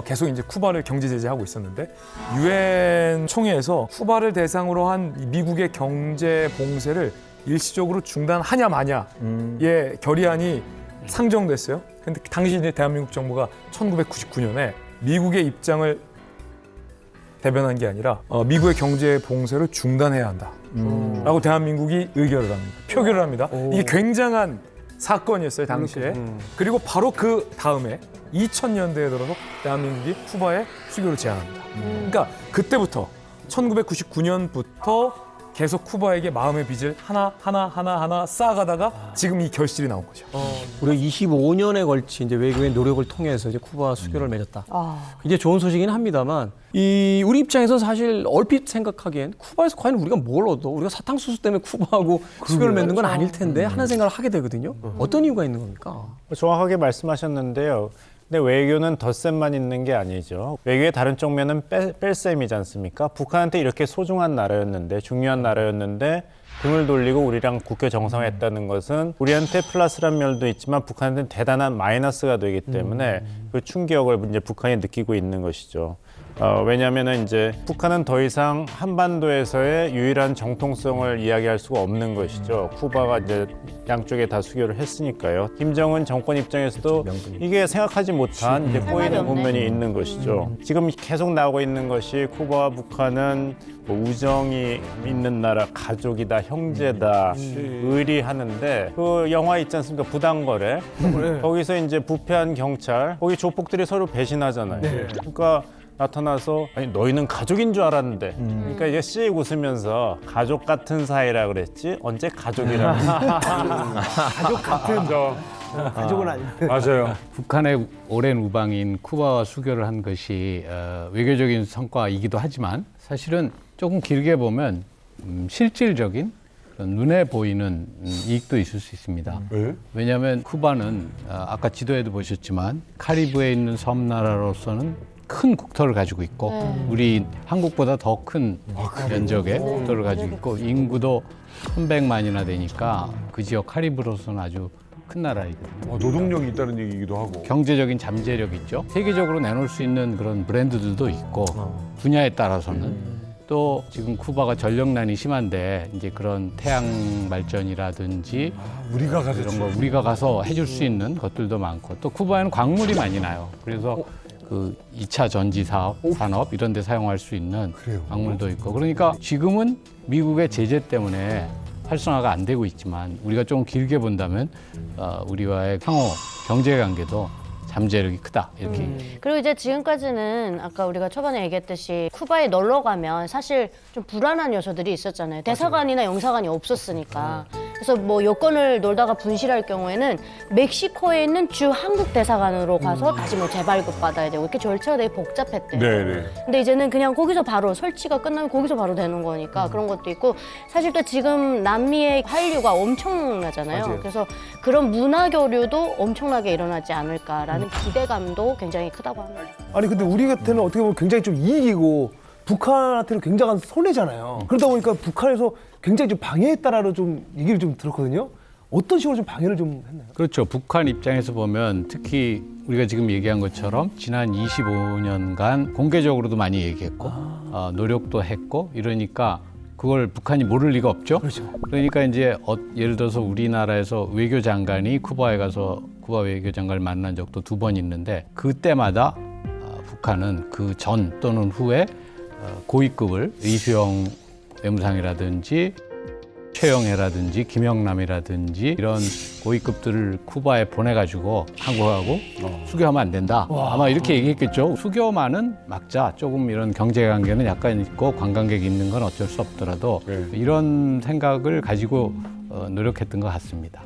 계속 이제 쿠바를 경제 제재하고 있었는데 유엔 총회에서 쿠바를 대상으로 한 미국의 경제 봉쇄를 일시적으로 중단하냐 마냐의 결의안이 상정됐어요. 근데 당시 이제 대한민국 정부가 1999년에 미국의 입장을 대변한 게 아니라 미국의 경제 봉쇄를 중단해야 한다. 라고 대한민국이 의결을 합니다. 표결을 합니다. 이게 굉장한 사건이었어요, 당시에. 그리고 바로 그 다음에 2000년대에 들어서 대한민국이 쿠바에 수교를 제안합니다. 그러니까 그때부터 1999년부터 계속 쿠바에게 마음의 빚을 하나 쌓아가다가 지금 이 결실이 나온 거죠. 우리가 25년에 걸친 이제 외교의 노력을 통해서 이제 쿠바 수교를 맺었다. 이제 좋은 소식이긴 합니다만 우리 입장에서 사실 얼핏 생각하기엔 쿠바에서 과연 우리가 뭘 얻어? 우리가 사탕수수 때문에 쿠바하고 수교를 맺는 건 아닐 텐데 하는 생각을 하게 되거든요. 어떤 이유가 있는 겁니까? 정확하게 말씀하셨는데요. 근데 외교는 덧셈만 있는 게 아니죠. 외교의 다른 쪽면은 뺄셈이지 않습니까? 북한한테 이렇게 소중한 나라였는데, 중요한 나라였는데 등을 돌리고 우리랑 국교 정상화했다는 것은 우리한테 플러스란 면도 있지만 북한한테는 대단한 마이너스가 되기 때문에 그 충격을 이제 북한이 느끼고 있는 것이죠. 왜냐하면은 이제 북한은 더 이상 한반도에서의 유일한 정통성을 이야기할 수가 없는 것이죠. 쿠바가 이제 양쪽에 다 수교를 했으니까요. 김정은 정권 입장에서도 이게 생각하지 못한 이제 꼬이는 국면이 있는 것이죠. 지금 계속 나오고 있는 것이 쿠바와 북한은 뭐 우정이 있는 나라, 가족이다, 형제다, 의리하는데 그 영화 있지 않습니까? 부당거래. 거기서 이제 부패한 경찰, 거기 조폭들이 서로 배신하잖아요. 그러니까 나타나서 아니 너희는 가족인 줄 알았는데 그러니까 이제 씩 웃으면서 가족 같은 사이라 그랬지 언제 가족이라고 가족 같은 가족은 아닌데 맞아요. 북한의 오랜 우방인 쿠바와 수교를 한 것이 외교적인 성과이기도 하지만 사실은 조금 길게 보면 실질적인 눈에 보이는 이익도 있을 수 있습니다. 왜냐하면 쿠바는 아까 지도에도 보셨지만 카리브해에 있는 섬나라로서는 큰 국토를 가지고 있고 우리 한국보다 더 큰 면적의 국토를 가지고 있고 인구도 300만이나 되니까 그 지역 카리브로서는 아주 큰 나라이거든요. 노동력이 있다는 얘기이기도 하고 경제적인 잠재력 있죠. 세계적으로 내놓을 수 있는 그런 브랜드들도 있고 분야에 따라서는 또 지금 쿠바가 전력난이 심한데 이제 그런 태양 발전이라든지 우리가 가서 이런 거 우리가 가서 해줄 수 있는 것들도 많고 또 쿠바에는 광물이 많이 나요. 그래서 그 2차 전지 산업 이런 데 사용할 수 있는 광물도 있고 그러니까 지금은 미국의 제재 때문에 활성화가 안 되고 있지만 우리가 좀 길게 본다면 우리와의 상호 경제 관계도 잠재력이 크다 이렇게. 그리고 이제 지금까지는 아까 우리가 초반에 얘기했듯이 쿠바에 놀러 가면 사실 좀 불안한 요소들이 있었잖아요. 대사관이나 영사관이 없었으니까. 그래서 뭐 여권을 놀다가 분실할 경우에는 멕시코에 있는 주 한국 대사관으로 가서 다시 뭐 재발급 받아야 되고 이렇게 절차가 되게 복잡했대요. 네네. 근데 이제는 그냥 거기서 바로 설치가 끝나면 거기서 바로 되는 거니까 그런 것도 있고 사실 또 지금 남미의 한류가 엄청나잖아요. 맞아요. 그래서 그런 문화 교류도 엄청나게 일어나지 않을까라는 기대감도 굉장히 크다고 합니다. 아니 근데 우리 같은 어떻게 보면 굉장히 좀 이익이고 북한한테는 굉장한 손해잖아요. 그러다 보니까 북한에서 굉장히 좀 방해했다라는 좀 얘기를 좀 들었거든요. 어떤 식으로 좀 방해를 좀 했나요? 그렇죠. 북한 입장에서 보면 특히 우리가 지금 얘기한 것처럼 지난 25년간 공개적으로도 많이 얘기했고 노력도 했고 이러니까 그걸 북한이 모를 리가 없죠. 그렇죠. 그러니까 이제 예를 들어서 우리나라에서 외교장관이 쿠바에 가서 쿠바 외교장관을 만난 적도 2번 있는데 그때마다 북한은 그 전 또는 후에 고위급을 이수영 외무상이라든지 최영해라든지 김영남이라든지 이런 고위급들을 쿠바에 보내가지고 한국하고 수교하면 안 된다. 아마 이렇게 얘기했겠죠. 수교만은 막자. 조금 이런 경제관계는 약간 있고 관광객이 있는 건 어쩔 수 없더라도 이런 생각을 가지고 노력했던 것 같습니다.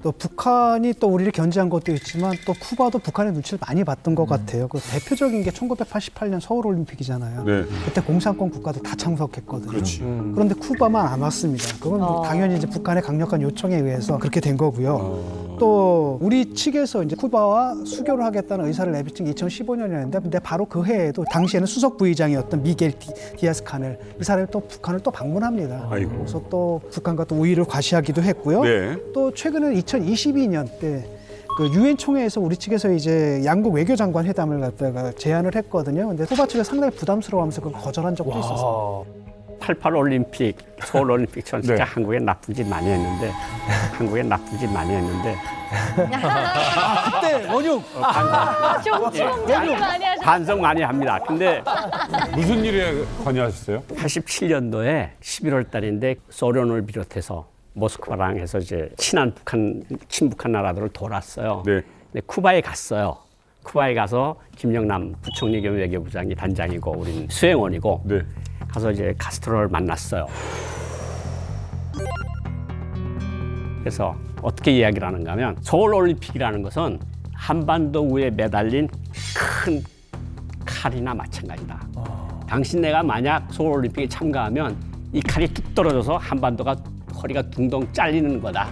또 북한이 또 우리를 견제한 것도 있지만 또 쿠바도 북한의 눈치를 많이 봤던 것 같아요. 그 대표적인 게 1988년 서울올림픽이잖아요. 네. 그때 공산권 국가도 다 참석했거든요. 그렇지. 그런데 쿠바만 안 왔습니다. 그건 뭐 당연히 이제 북한의 강력한 요청에 의해서 그렇게 된 거고요. 또 우리 측에서 이제 쿠바와 수교를 하겠다는 의사를 내비친 게 2015년이었는데 근데 바로 그 해에도 당시에는 수석 부의장이었던 미겔 디아스 카넬 이 사람이 또 북한을 또 방문합니다. 아이고. 그래서 또 북한과 또 우위를 과시하기도 했고요. 네. 또 최근에 2022년 때 그 유엔 총회에서 우리 측에서 이제 양국 외교장관 회담을 갖다가 제안을 했거든요. 근데 쿠바 측에서 상당히 부담스러워하면서 그걸 거절한 적도 있었어요. 88 올림픽, 서울 올림픽처럼 진짜 네. 한국엔 나쁜 짓 많이 했는데 한국엔 나쁜 짓 많이 했는데 그때 원육. 정치공 되게 많이 하셨어요. 반성 많이 합니다. 근데 무슨 일에 관여하셨어요? 87년도에 11월 달인데 소련을 비롯해서 모스크바랑 해서 이제 친북한 나라들을 돌았어요. 네. 근데 쿠바에 갔어요. 쿠바에 가서 김영남 부총리 겸 외교부장이 단장이고 우리는 수행원이고 네. 가서 이제 카스트로를 만났어요. 그래서 어떻게 이야기를 하는가 하면 서울올림픽이라는 것은 한반도 위에 매달린 큰 칼이나 마찬가지다. 당신네가 만약 서울올림픽에 참가하면 이 칼이 뚝 떨어져서 한반도가 허리가 둥덩 잘리는 거다.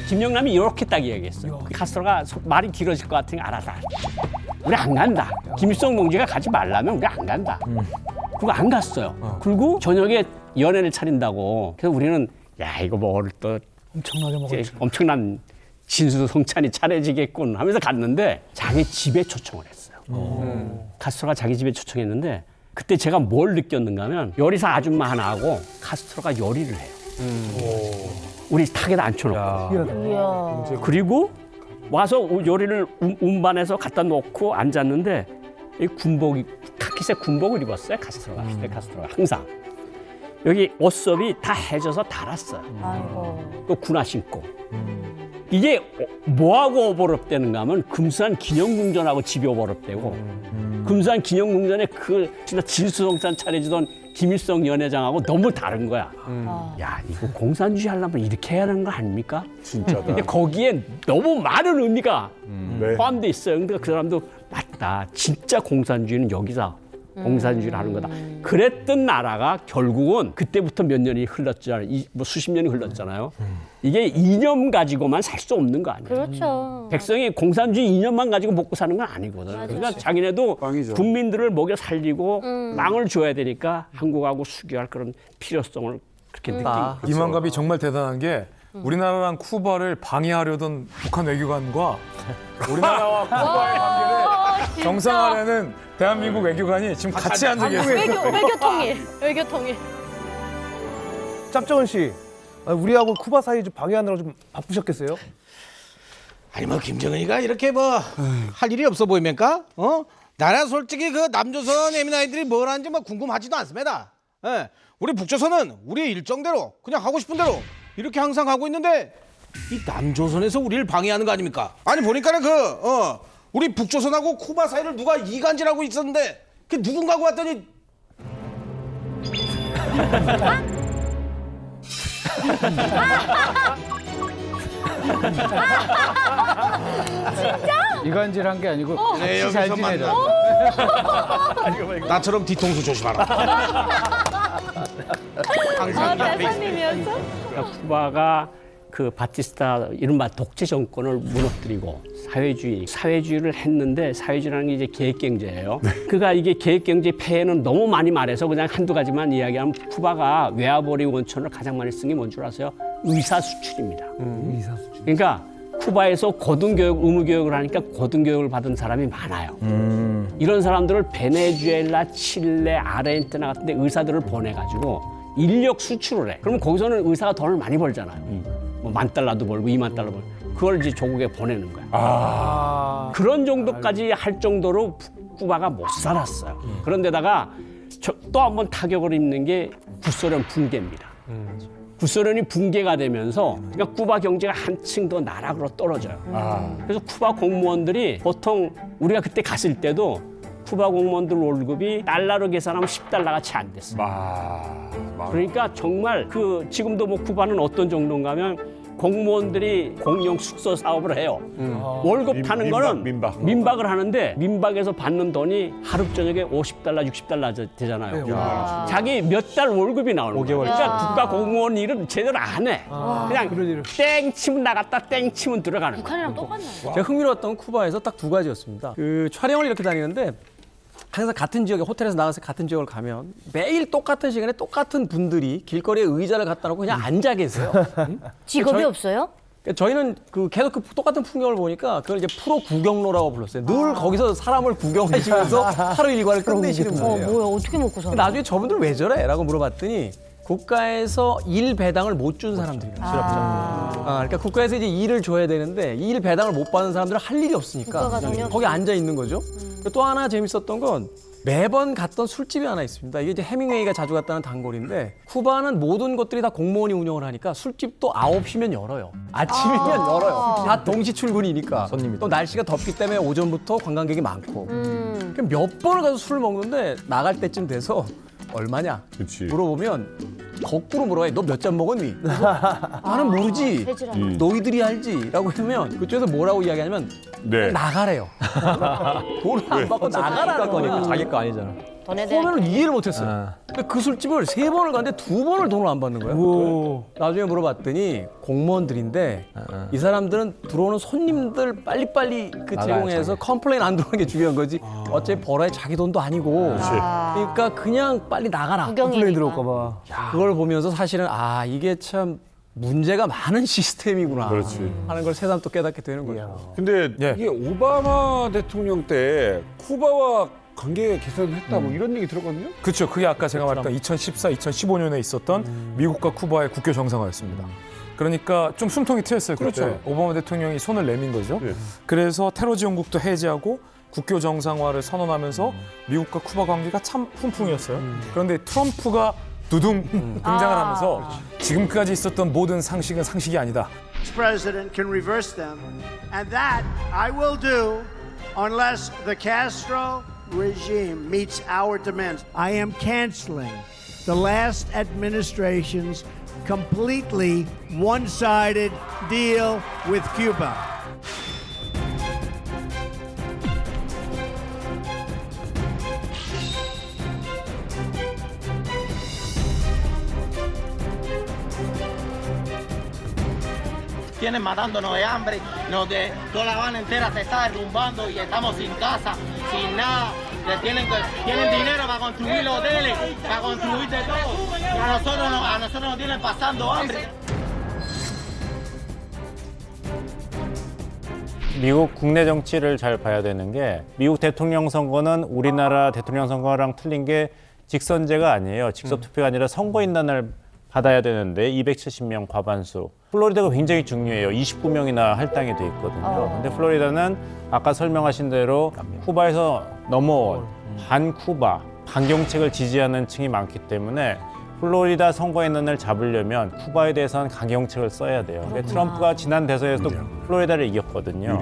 김영남이 이렇게 딱 이야기했어요. 카스트로가 말이 길어질 것 같으니 알아서 우리 안 간다. 김일성 동지가 가지 말라면 우리 안 간다. 그리고 안 갔어요. 그리고 저녁에 연회를 차린다고. 그래서 우리는 야 이거 뭐 또 엄청나게 먹었죠. 엄청난 진수성찬이 차려지겠군 하면서 갔는데 자기 집에 초청을 했어요. 카스트로가 자기 집에 초청했는데 그때 제가 뭘 느꼈는가 하면 요리사 아줌마 하나하고 카스트로가 요리를 해요. 우리 탁에다 앉혀놓고. 이야. 그리고 와서 요리를 운반해서 갖다 놓고 앉았는데 이 군복이 카키색 군복을 입었어요. 카스트로가 피델 카스트로가 항상 여기 옷섭이 다 해져서 달았어요. 아이고. 또 군화 신고. 이게 뭐하고 오버랩되는가 하면 금수산 기념궁전하고 집이 오버랩되고 금수산 기념궁전에 그 진짜 진수성찬 차려주던 김일성 연회장하고 너무 다른 거야. 야 이거 공산주의 하려면 이렇게 해야 하는 거 아닙니까? 진짜다. 근데 거기에 너무 많은 의미가 네. 포함돼 있어요. 그러니까 그 사람도 맞다. 진짜 공산주의는 여기서 공산주의를 하는 거다. 그랬던 나라가 결국은 그때부터 몇 년이 흘렀잖아요. 뭐 수십 년이 흘렀잖아요. 이게 이념 가지고만 살 수 없는 거 아니에요. 그렇죠. 백성이 공산주의 이념만 가지고 먹고 사는 건 아니거든. 그러니까 자기네도 국민들을 먹여 살리고 빵을 줘야 되니까 한국하고 수교할 그런 필요성을 그렇게 느낀 거죠. 이만갑이 정말 대단한 게 우리나라랑 쿠바를 방해하려던 북한 외교관과 우리나라와 쿠바의 관계를 정상화하려는 대한민국 외교관이 지금 같이 앉아 계세요. 외교 통일. 짭정은 씨, 우리하고 쿠바 사이 좀 방해하느라 좀 바쁘셨겠어요? 아니 뭐 김정은이가 이렇게 뭐 할 일이 없어 보입니까? 나는 솔직히 그 남조선 예민아이들이 뭘 하는지 뭐 궁금하지도 않습니다. 예. 우리 북조선은 우리의 일정대로 그냥 하고 싶은 대로 이렇게 항상 하고 있는데 이 남조선에서 우리를 방해하는 거 아닙니까? 아니 보니까는 우리 북조선하고 쿠바 사이를 누가 이간질하고 있었는데 그 누군가고 왔더니 이간질한 게 아니고 네, 같이 잘 여기서 지내자. 나처럼 뒤통수 조심하라. 항상 옆에 있어요. 대사님이었어? 그러니까 쿠바가 그 바티스타 이른바 독재 정권을 무너뜨리고 사회주의를 했는데 사회주의라는 게 이제 계획경제예요. 그가 이게 계획경제 폐해는 너무 많이 말해서 그냥 한두 가지만 이야기하면 쿠바가 외화벌이 원천을 가장 많이 쓴 게 뭔 줄 아세요? 의사수출입니다. 의사수출. 그러니까 쿠바에서 고등교육, 의무교육을 하니까 고등교육을 받은 사람이 많아요. 이런 사람들을 베네수엘라, 칠레, 아르헨티나 같은 데 의사들을 보내가지고 인력 수출을 해. 그러면 거기서는 의사가 돈을 많이 벌잖아요. 뭐 $10,000도 벌고 $20,000 벌고. 그걸 이제 조국에 보내는 거야. 그런 정도까지 할 정도로 쿠바가 못 살았어요. 그런데다가 또 한 번 타격을 입는 게 구소련 붕괴입니다. 구소련이 붕괴가 되면서 그러니까 쿠바 경제가 한층 더 나락으로 떨어져요. 그래서 쿠바 공무원들이 보통 우리가 그때 갔을 때도 쿠바 공무원들 월급이 달러로 계산하면 10달러가 채 안 됐어요. 그러니까 정말 지금도 뭐 쿠바는 어떤 정도인가 하면 공무원들이 공용 숙소 사업을 해요. 월급 타는 거는 민박을 하는데 민박에서 받는 돈이 하루 저녁에 50달러, 60달러 되잖아요. 자기 몇 달 월급이 나오는 거예요. 그러니까 국가 공무원 일은 제대로 안 해. 그냥 땡 치면 나갔다 땡 치면 들어가는 거예요. 북한이랑 똑같네. 제가 흥미로웠던 쿠바에서 딱 두 가지였습니다. 촬영을 이렇게 다니는데 항상 같은 지역에 호텔에서 나가서 같은 지역을 가면 매일 똑같은 시간에 똑같은 분들이 길거리에 의자를 갖다 놓고 그냥 앉아 계세요. 직업이 없어요? 저희는 계속 똑같은 풍경을 보니까 그걸 이제 프로 구경로라고 불렀어요. 늘 거기서 사람을 구경하시면서 하루 일과를 끝내시는 분이에요. 뭐야, 어떻게 먹고 살아? 나중에 저분들 왜 저래? 라고 물어봤더니 국가에서 일 배당을 못 준 사람들이에요. 그러니까 국가에서 이제 일을 줘야 되는데 일 배당을 못 받는 사람들은 할 일이 없으니까 거기 앉아 있는 거죠. 또 하나 재밌었던 건 매번 갔던 술집이 하나 있습니다. 이게 이제 해밍웨이가 자주 갔다는 단골인데 쿠바는 모든 것들이 다 공무원이 운영을 하니까 술집도 9시면 열어요. 아침이면 열어요. 다 동시 출근이니까. 또 날씨가 덥기 때문에 오전부터 관광객이 많고. 그럼 몇 번을 가서 술을 먹는데 나갈 때쯤 돼서 얼마냐 물어보면 거꾸로 물어봐요. 너 몇 잔 먹었니? 나는 모르지. 너희들이 알지. 라고 하면 그쪽에서 뭐라고 이야기하냐면 나가래요. 돈을 안 받고 나가라는 거니까. 자기 거 아니잖아. 처음에는 이해를 못했어요. 근데 그 술집을 3번을 갔는데 2번을 돈을 안 받는 거예요. 나중에 물어봤더니 공무원들인데 이 사람들은 들어오는 손님들 빨리빨리 제공해서 컴플레인 안 들어오는 게 중요한 거지. 어차피 벌어야 자기 돈도 아니고. 그러니까 그냥 빨리 나가라. 컴플레인 들어올까 봐. 그걸 보면서 사실은 이게 참 문제가 많은 시스템이구나 하는 걸 새삼 또 깨닫게 되는 거죠. 근데 이게 오바마 대통령 때 쿠바와 관계 개선을 했다 뭐 이런 얘기 들었거든요. 그렇죠. 그게 아까 제가 말했던 2014, 2015년에 있었던 미국과 쿠바의 국교 정상화였습니다. 그러니까 좀 숨통이 트였어요. 그때 오바마 대통령이 손을 내민 거죠. 그래서 테러 지원국도 해제하고 국교 정상화를 선언하면서 미국과 쿠바 관계가 참 훈풍이었어요. 그런데 트럼프가 두둥 등장을 하면서 지금까지 있었던 모든 상식은 상식이 아니다. This president can reverse them, and that I will do unless the Castro regime meets our demands. I am canceling the last administration's completely one-sided deal with Cuba. Tienen matándonos de hambre, toda La Habana entera se está derrumbando y estamos sin casa, sin nada. Tienen dinero para construir los hoteles, para construir de todo. Y a nosotros nos tienen pasando hambre. 미국 국내 정치를 잘 봐야 되는 게 미국 대통령 선거는 우리나라 대통령 선거랑 틀린 게 직선제가 아니에요. 직접 투표가 아니라 선거인단을 받아야 되는데 270명 과반수. 플로리다가 굉장히 중요해요. 29명이나 할당이 돼 있거든요. 근데 플로리다는 아까 설명하신 대로 쿠바에서 넘어온 반쿠바, 반경책을 지지하는 층이 많기 때문에 플로리다 선거인단을 잡으려면 쿠바에 대해서는 강경책을 써야 돼요. 트럼프가 지난 대선에서도 플로리다를 이겼거든요.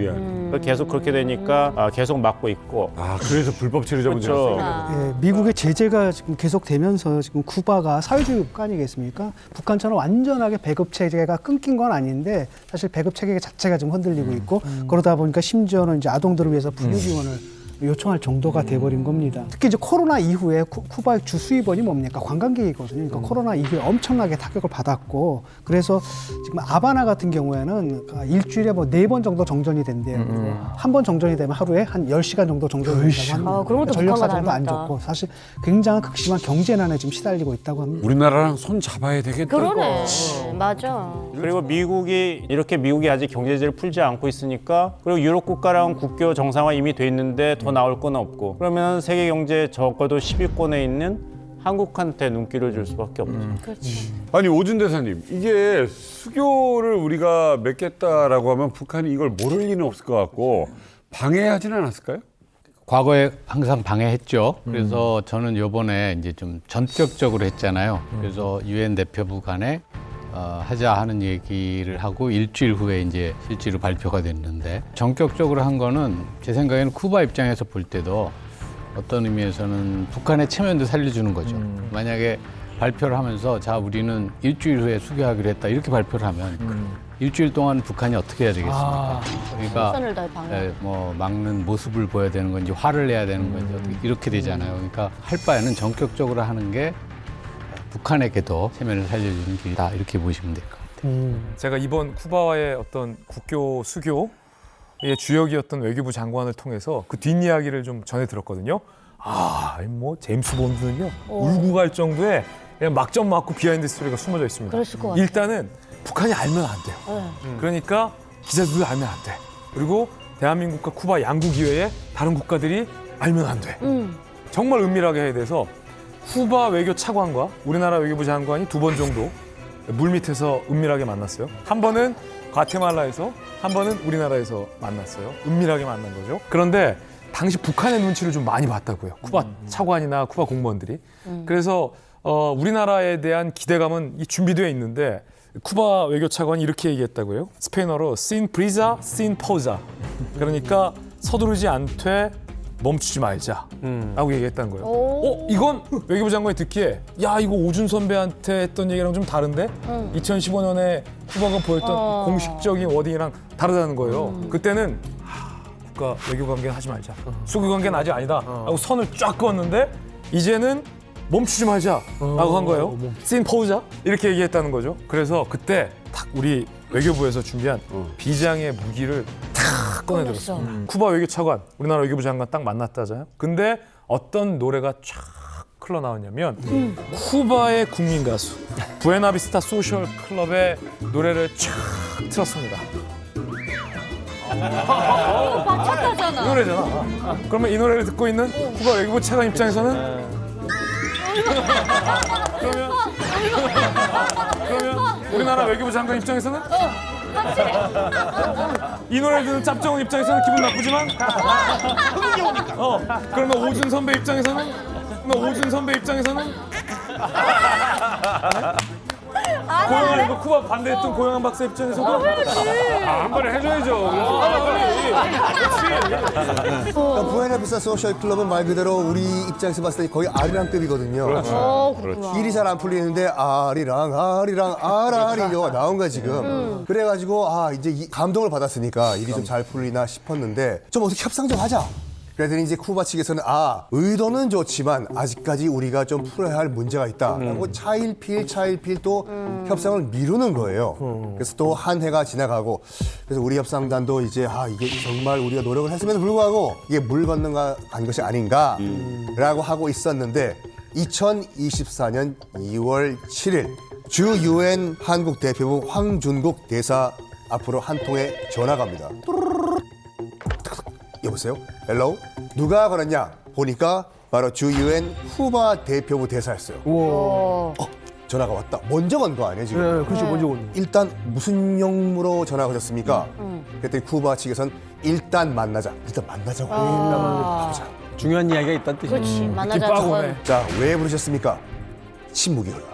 계속 그렇게 되니까 계속 막고 있고. 그래서 불법 체류자 문제가 네, 미국의 제재가 지금 계속되면서 지금 쿠바가 사회주의 국가 아니겠습니까? 북한처럼 완전하게 배급 체계가 끊긴 건 아닌데 사실 배급 체계 자체가 좀 흔들리고 있고 그러다 보니까 심지어는 이제 아동들을 위해서 분유 지원을 요청할 정도가 돼버린 겁니다. 특히 이제 코로나 이후에 쿠바의 주 수입원이 뭡니까? 관광객이거든요. 그러니까 코로나 이후에 엄청나게 타격을 받았고 그래서 지금 아바나 같은 경우에는 일주일에 뭐 4번 정도 정전이 된대요. 한 번 정전이 되면 하루에 한 10시간 정도 정전이 된다고 합니다. 그런 것도 전력 북한과 사정도 안 닮았다. 좋고 사실 굉장한 극심한 경제난에 지금 시달리고 있다고 합니다. 우리나라랑 손 잡아야 되겠다. 그러네. 맞아. 그리고 미국이 아직 경제제를 풀지 않고 있으니까 그리고 유럽 국가랑 국교 정상화 이미 돼 있는데 더 나올 건 없고 그러면 세계 경제 적어도 10위권에 있는 한국한테 눈길을 줄 수밖에 없죠. 그렇지. 아니 오준 대사님 이게 수교를 우리가 맺겠다라고 하면 북한이 이걸 모를 리는 없을 것 같고 방해하지는 않았을까요? 과거에 항상 방해했죠. 그래서 저는 이번에 이제 좀 전격적으로 했잖아요. 그래서 유엔 대표부 간에 하자 하는 얘기를 하고 일주일 후에 이제 실제로 발표가 됐는데 전격적으로 한 거는 제 생각에는 쿠바 입장에서 볼 때도 어떤 의미에서는 북한의 체면도 살려주는 거죠. 만약에 발표를 하면서 자 우리는 일주일 후에 수교하기로 했다 이렇게 발표를 하면 일주일 동안 북한이 어떻게 해야 되겠습니까? 그러니까 뭐 막는 모습을 보여야 되는 건지 화를 내야 되는 건지 어떻게 이렇게 되잖아요. 그러니까 할 바에는 전격적으로 하는 게 북한에게도 체면을 살려주는 길이다 이렇게 보시면 될 것 같아요. 제가 이번 쿠바와의 어떤 국교 수교의 주역이었던 외교부 장관을 통해서 그 뒷이야기를 좀 전해 들었거든요. 뭐 제임스 본드는요 울고 갈 정도의 그냥 막점 맞고 비하인드 스토리가 숨어져 있습니다. 그랬을 것 같아요. 일단은 북한이 알면 안 돼요. 그러니까 기자들도 알면 안 돼. 그리고 대한민국과 쿠바 양국 이외에 다른 국가들이 알면 안 돼. 정말 은밀하게 해야 돼서 쿠바 외교 차관과 우리나라 외교부 장관이 2번 정도 물밑에서 은밀하게 만났어요. 한 번은 과테말라에서, 한 번은 우리나라에서 만났어요. 은밀하게 만난 거죠. 그런데 당시 북한의 눈치를 좀 많이 봤다고요. 쿠바 차관이나 쿠바 공무원들이. 그래서 우리나라에 대한 기대감은 준비되어 있는데 쿠바 외교 차관이 이렇게 얘기했다고요. 스페인어로 sin prisa, sin pausa. 그러니까 서두르지 않되 멈추지 말자라고 얘기했다는 거예요. 이건 외교부 장관이 듣기에 야 이거 오준 선배한테 했던 얘기랑 좀 다른데 2015년에 쿠바가 보였던 공식적인 워딩이랑 다르다는 거예요. 그때는 국가 외교 관계는 하지 말자. 수교 관계는 아직 아니다. 하고 선을 쫙 그었는데 이제는 멈추지 말자라고 한 거예요. 씬 포우자 이렇게 얘기했다는 거죠. 그래서 그때 딱 우리 외교부에서 준비한 비장의 무기를 탁 꺼내들었어요. 쿠바 외교 차관, 우리나라 외교부 장관 딱 만났다잖아요. 근데 어떤 노래가 쫙 흘러나왔냐면 쿠바의 국민 가수 부에나비스타 소셜 클럽의 노래를 쫙 틀었습니다. 맞췄다잖아. 이 노래잖아. 그러면 이 노래를 듣고 있는 쿠바 외교부 차관 입장에서는 그러면 우리나라 외교부 장관 입장에서는 이 노래 듣는 짭정은 입장에서는 기분 나쁘지만 그러면 오준 선배 입장에서는 고영한 쿠바 반대했던 고영한 박사 입장에서도 한 번에 해줘야죠. 그러니까 부에나비스타 소셜 클럽은 말 그대로 우리 입장에서 봤을 때 거의 아리랑급이거든요. 그렇죠. 일이 잘 안 풀리는데 아리랑 아라리가 나온 거야 지금. 그래가지고 이제 감동을 받았으니까 일이 좀 잘 풀리나 싶었는데 좀 어떻게 협상 좀 하자. 그랬더니 이제 쿠바 측에서는 의도는 좋지만 아직까지 우리가 좀 풀어야 할 문제가 있다라고 차일피일 또 협상을 미루는 거예요. 그래서 또 한 해가 지나가고 그래서 우리 협상단도 이제 이게 정말 우리가 노력을 했음에도 불구하고 이게 물 건너간 것이 아닌가라고 하고 있었는데 2024년 2월 7일 주 유엔 한국 대표부 황준국 대사 앞으로 한 통의 전화가 갑니다. 여보세요? 헬로우? 누가 걸었냐? 보니까 바로 주 유엔 쿠바 대표부 대사였어요. 전화가 왔다. 먼저 건 거 아니에요 지금? 네, 그렇죠. 먼저 건. 일단 무슨 용무로 전화가 오셨습니까? 그랬더니 쿠바 측에서는 일단 만나자고. 일단 가보자. 중요한 이야기가 있다는 뜻이죠. 그렇지. 만나자. 자, 왜 부르셨습니까? 친목이 흘러.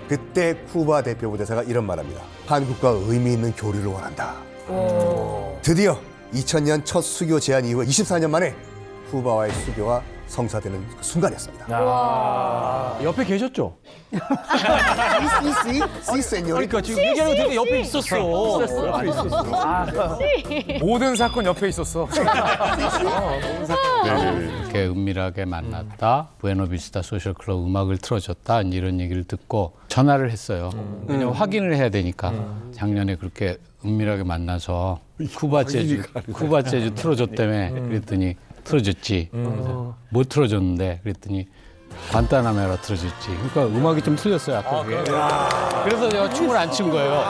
그때 쿠바 대표부 대사가 이런 말합니다. 한국과 의미 있는 교류를 원한다. 드디어 2000년 첫 수교 제안 이후에 24년 만에 쿠바와의 수교가 성사되는 그 순간이었습니다. 옆에 계셨죠? 그러니까 지금 얘기하는 거 되게 옆에 있었어. 모든 사건 옆에 있었어. 이렇게 은밀하게 만났다. 부에나비스타 소셜 클럽 음악을 틀어줬다. 이런 얘기를 듣고 전화를 했어요. 왜냐면 확인을 해야 되니까. 작년에 그렇게 은밀하게 만나서 쿠바 재즈 틀어줬다며. 그랬더니 틀어줬지. 못 틀어줬는데 그랬더니 관타나메라 틀어줬지. 그러니까 음악이 좀 틀렸어요. 아까 그게. 그래서 제가 춤을 안 춘 거예요.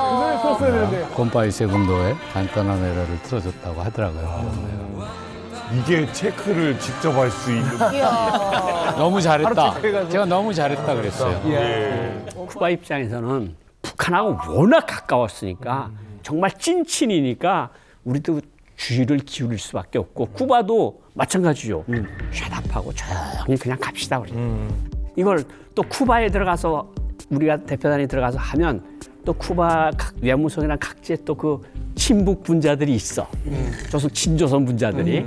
그 노래 썼어야 되는데. 곰파이 세군도에 관타나메라를 틀어줬다고 하더라고요. 이게 체크를 직접 할 수 있는. 너무 잘했다. 제가 너무 잘했다 그랬어요. 쿠바 입장에서는 북한하고 워낙 가까웠으니까 정말 찐친이니까 우리도 주의를 기울일 수밖에 없고 쿠바도 마찬가지죠. 셧업하고 조용히 그냥 갑시다 우리. 이걸 또 쿠바에 들어가서 우리가 대표단이 들어가서 하면 또 쿠바 각 외무성이나 각지에 또 그 친북 분자들이 있어. 친조선 분자들이.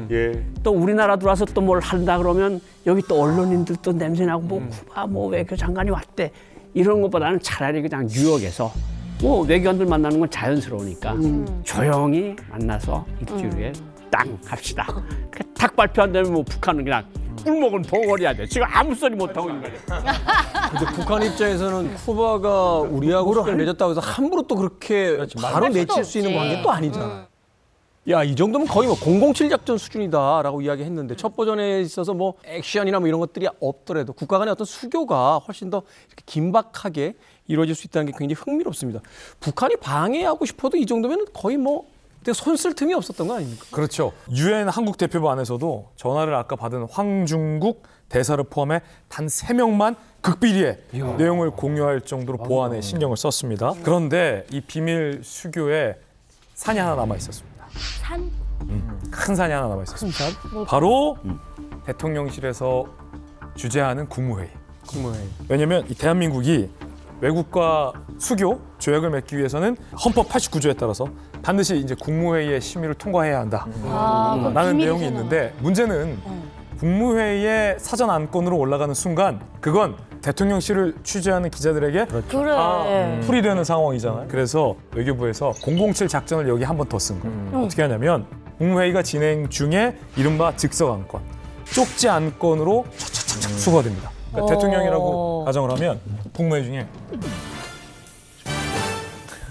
또 우리나라 들어와서 또 뭘 한다 그러면 여기 또 언론인들 또 냄새나고 뭐 쿠바 뭐 외교장관이 왔대. 이런 것보다는 차라리 그냥 뉴욕에서 뭐 외교관들 만나는 건 자연스러우니까 조용히 만나서 일주일에 땅 합시다. 딱 발표 안 되면 뭐 북한은 그냥 꿀먹은 벙어리야 돼. 지금 아무 소리 못 하고 있는 거야. 근데 북한 입장에서는 쿠바가 우리하고 수교를 맺었다고 해서 함부로 또 그렇게 바로 맺힐 수 있는 관계는 또 아니잖아. 야, 이 정도면 거의 뭐 007 작전 수준이다라고 이야기했는데 첫 버전에 있어서 뭐 액션이나 뭐 이런 것들이 없더라도 국가 간의 어떤 수교가 훨씬 더 이렇게 긴박하게 이루어질 수 있다는 게 굉장히 흥미롭습니다. 북한이 방해하고 싶어도 이 정도면 거의 뭐 손 쓸 틈이 없었던 거 아닙니까? 그렇죠. 유엔 한국 대표부 안에서도 전화를 아까 받은 황중국 대사를 포함해 단 3명만 극비리에 내용을 공유할 정도로 보안에 신경을 썼습니다. 그런데 이 비밀 수교에 산이 하나 남아 있었습니다. 산? 큰 산이 하나 남아 있었습니다. 바로 대통령실에서 주재하는 국무회의. 왜냐하면 이 대한민국이 외국과 수교 조약을 맺기 위해서는 헌법 89조에 따라서 반드시 이제 국무회의의 심의를 통과해야 한다. 라는 내용이 있는데 문제는 국무회의의 사전 안건으로 올라가는 순간 그건 대통령실을 취재하는 기자들에게 다 풀이되는 상황이잖아요. 그래서 외교부에서 007 작전을 여기 한 번 더 쓴 거예요. 어떻게 하냐면 국무회의가 진행 중에 이른바 즉석 안건, 쪽지 안건으로 착착착착 수거가 됩니다. 그러니까 대통령이라고 가정을 하면 국무회의 중에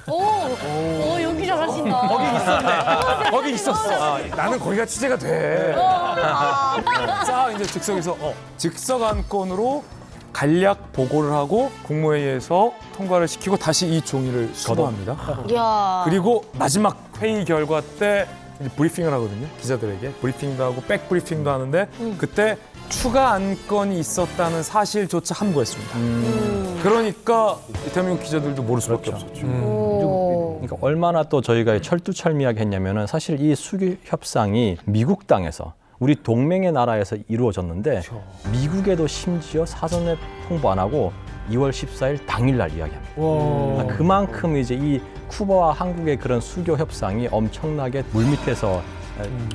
오, 연기 잘하신다. 거기 있었네. 거기 있었어. 나는 거기가 취재가 돼. 자, 이제 즉석에서 즉석 안건으로 간략 보고를 하고 국무회의에서 통과를 시키고 다시 이 종이를 수거합니다. 이야. 그리고 마지막 회의 결과 때 이제 브리핑을 하거든요. 기자들에게 브리핑도 하고 백 브리핑도 하는데 그때 추가 안건이 있었다는 사실조차 함구했습니다. 그러니까 대한민국 기자들도 모를 수밖에 없었죠. 그러니까 얼마나 또 저희가 철두철미하게 했냐면은 사실 이 수교 협상이 미국 땅에서 우리 동맹의 나라에서 이루어졌는데 미국에도 심지어 사전에 통보 안 하고 2월 14일 당일날 이야기합니다. 그러니까 그만큼 이제 이 쿠바와 한국의 그런 수교 협상이 엄청나게 물밑에서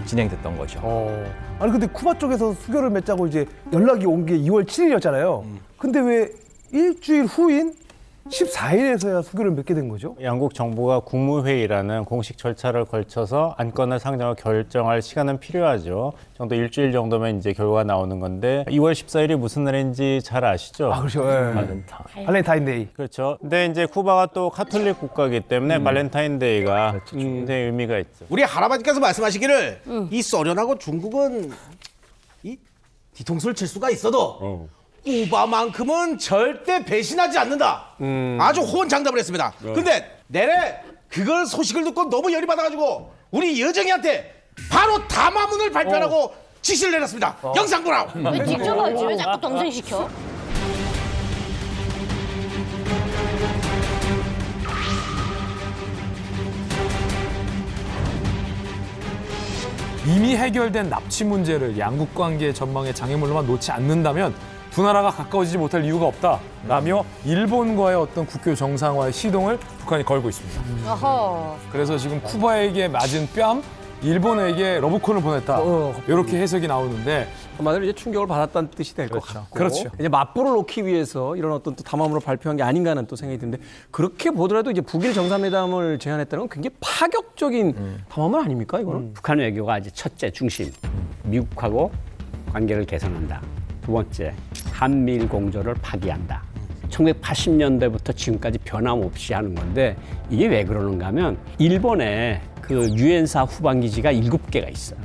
진행됐던 거죠. 아니 근데 쿠바 쪽에서 수교를 맺자고 이제 연락이 온 게 2월 7일이었잖아요. 근데 왜 일주일 후인 14일에서야 수교를 맺게 된 거죠? 양국 정부가 국무회의라는 공식 절차를 걸쳐서 안건을 상정하고 결정할 시간은 필요하죠. 정도 일주일 정도면 이제 결과가 나오는 건데 2월 14일이 무슨 날인지 잘 아시죠? 아, 그렇죠. 발렌타인데이. 그렇죠. 근데 이제 쿠바가 또 카톨릭 국가이기 때문에 발렌타인데이가 굉장히 의미가 있죠. 우리 할아버지께서 말씀하시기를 이 소련하고 중국은 이 뒤통수를 칠 수가 있어도 쿠바만큼은 절대 배신하지 않는다. 아주 호언장담을 했습니다. 근데 내내 그걸 소식을 듣고 너무 열이 받아가지고 우리 여정이한테 바로 담화문을 발표하라고 지시를 내렸습니다. 영상 보라. 왜 직접 하지? 왜 자꾸 동생시켜? 이미 해결된 납치 문제를 양국 관계 전망의 장애물로만 놓지 않는다면 두 나라가 가까워지지 못할 이유가 없다라며 일본과의 어떤 국교 정상화의 시동을 북한이 걸고 있습니다. 어허. 그래서 지금 쿠바에게 맞은 뺨, 일본에게 러브콜을 보냈다. 이렇게 해석이 나오는데 한마디로 이제 충격을 받았다는 뜻이 될 것 같고, 그렇죠. 이제 맞불을 놓기 위해서 이런 어떤 또 담화문을 발표한 게 아닌가 하는 또 생각이 드는데 그렇게 보더라도 이제 북일 정상회담을 제안했다는 건 굉장히 파격적인 담화문 아닙니까 이거는? 북한 외교가 이제 첫째 중심, 미국하고 관계를 개선한다. 두 번째, 한미일 공조를 파기한다. 1980년대부터 지금까지 변함없이 하는 건데 이게 왜 그러는가 하면 일본에 그 유엔사 후방기지가 7개가 있어요.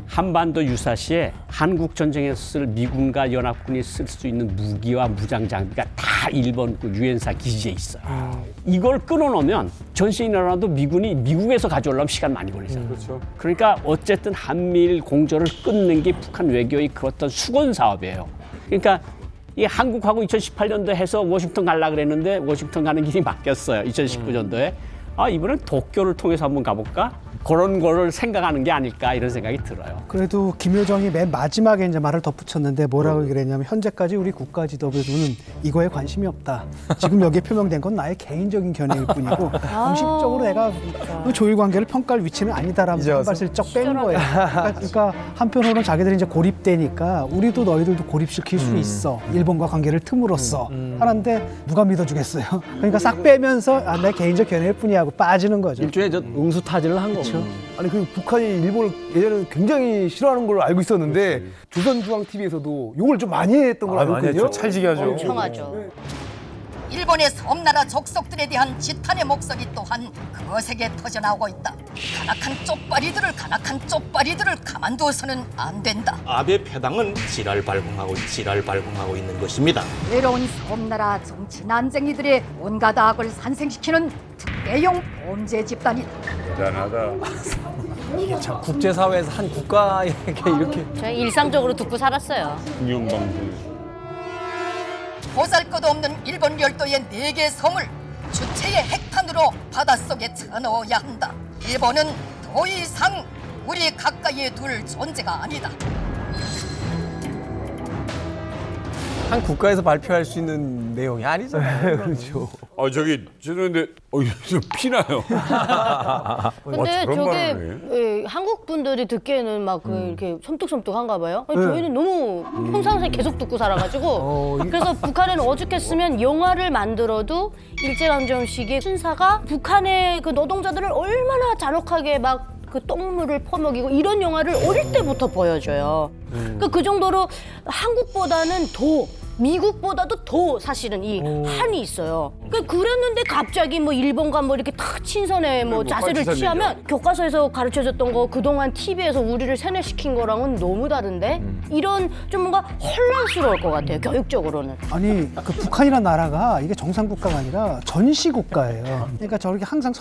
한반도 유사시에 한국 전쟁에서 쓸 미군과 연합군이 쓸 수 있는 무기와 무장 장비가 다 일본 그 유엔사 기지에 있어요. 이걸 끊어놓으면 전쟁이 일어나도 미군이 미국에서 가져오려면 시간 많이 걸리잖아요. 그렇죠. 그러니까 어쨌든 한미일 공조를 끊는 게 북한 외교의 그 어떤 수건 사업이에요. 그러니까 이 한국하고 2018년도에 해서 워싱턴 가려고 그랬는데 워싱턴 가는 길이 막혔어요. 2019년도에. 아, 이번엔 도쿄를 통해서 한번 가볼까? 그런 거를 생각하는 게 아닐까 이런 생각이 들어요. 그래도 김여정이 맨 마지막에 이제 말을 덧붙였는데 뭐라고 그랬냐면 현재까지 우리 국가 지도부는 이거에 관심이 없다. 지금 여기에 표명된 건 나의 개인적인 견해일 뿐이고 공식적으로 내가 그 조일 관계를 평가할 위치는 아니다라면서 한 발 슬쩍 뺀 거예요. 그러니까 한편으로는 자기들이 이제 고립되니까 우리도 너희들도 고립시킬 수 있어. 일본과 관계를 틈으로써 하는데 누가 믿어주겠어요. 그러니까 싹 빼면서 내 개인적 견해일 뿐이야 하고 빠지는 거죠. 일종의 저 응수타진을 한 거죠. 아니 그 북한이 일본을 예전에는 굉장히 싫어하는 걸로 알고 있었는데 조선중앙TV에서도 욕을 좀 많이 했던 걸로 알고 있거든요. 찰지게 하죠. 청하죠. 일본의 섬나라 족속들에 대한 지탄의 목소리 또한 거세게 터져나오고 있다. 간악한 쪽발이들을 가만두어서는 안 된다. 아베 패당은 지랄 발광하고 있는 것입니다. 외로운 섬나라 정치 난쟁이들의 온갖 악을 산생시키는 특대용 범죄 집단이다. 대단하다. 이게 참 국제사회에서 한 국가에게 이렇게 저는 일상적으로 듣고 살았어요. 공영방송. 보잘것도 없는 일본 열도의 4개 섬을 주체의 핵탄으로 바닷속에 쳐넣어야 한다. 일본은 더 이상 우리 가까이에 둘 존재가 아니다. 한 국가에서 발표할 수 있는 내용이 아니잖아요. 그렇죠. 저기 죄송한데 좀 피나요. 근데 저런 저게 말을 예, 한국 분들이 듣기에는 막 이렇게 섬뜩섬뜩한가 봐요. 아니, 저희는 너무 평상시에 계속 듣고 살아가지고 그래서 북한에는 오죽했으면 영화를 만들어도 일제강점 시기에 순사가 북한의 그 노동자들을 얼마나 잔혹하게 막 그 똥물을 퍼먹이고 이런 영화를 어릴 때부터 보여줘요. 그러니까 그 정도로 한국보다는 더 미국보다도 더 사실은 이 한이 있어요. 그랬는데 갑자기 뭐 일본과 뭐 이렇게 탁 친선의 뭐 자세를 취하면 교과서에서 가르쳐줬던 거 그동안 TV에서 우리를 세뇌시킨 거랑은 너무 다른데 이런 좀 뭔가 혼란스러울 것 같아요. 교육적으로는. 아니 그 북한이란 나라가 이게 정상 국가가 아니라 전시 국가예요. 그러니까 저렇게 항상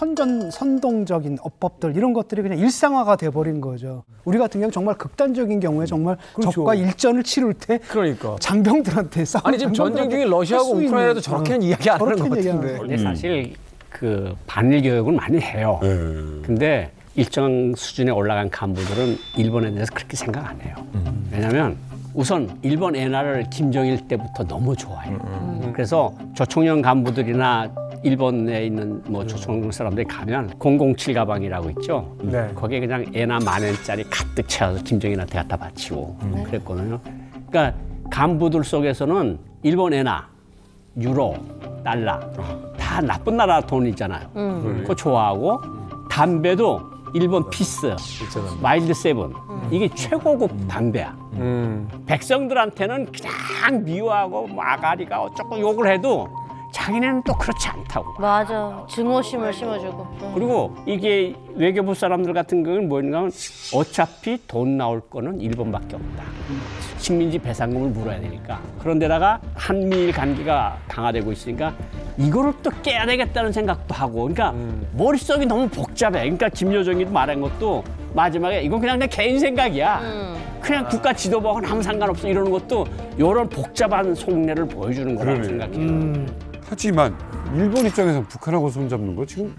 선동적인 어법들 이런 것들이 그냥 일상화가 돼버린 거죠. 우리 같은 경우 정말 극단적인 경우에 정말 적과 일전을 치룰 때 그러니까 장병들한테 싸우는 아니 지금 전쟁 중에 러시아하고 우크라이나도 저렇게는 이야기 안 하는 것 같은데. 근데 사실 그 반일 교육을 많이 해요. 근데 일정 수준에 올라간 간부들은 일본에 대해서 그렇게 생각 안 해요. 왜냐하면 우선 일본 엔화를 김정일 때부터 너무 좋아해요. 그래서 조총련 간부들이나 일본에 있는 뭐 조총련 사람들이 가면 007 가방이라고 있죠. 네. 거기에 그냥 엔화 10,000원짜리 가득 채워서 김정일한테 갖다 바치고 그랬거든요. 그러니까 간부들 속에서는 일본 엔화, 유로, 달러 다 나쁜 나라 돈이잖아요. 그거 좋아하고 담배도 일본 피스, 마일드 세븐 이게 최고급 담배야. 백성들한테는 그냥 미워하고 뭐 아가리가 어쩌고 욕을 해도 자기네는 또 그렇지 않다고. 맞아. 증오심을 심어주고. 그리고 이게 외교부 사람들 같은 경우는 뭐냐 하면 어차피 돈 나올 거는 일본밖에 없다. 식민지 배상금을 물어야 되니까. 그런데다가 한미일 관계가 강화되고 있으니까 이거를 또 깨야 되겠다는 생각도 하고. 그러니까 머릿속이 너무 복잡해. 그러니까 김여정이 말한 것도 마지막에 이건 그냥 내 개인 생각이야. 그냥 국가 지도부하고는 아무 상관없어 이러는 것도 이런 복잡한 속내를 보여주는 거라고 생각해요. 하지만 일본 입장에서 북한하고 손잡는 거 지금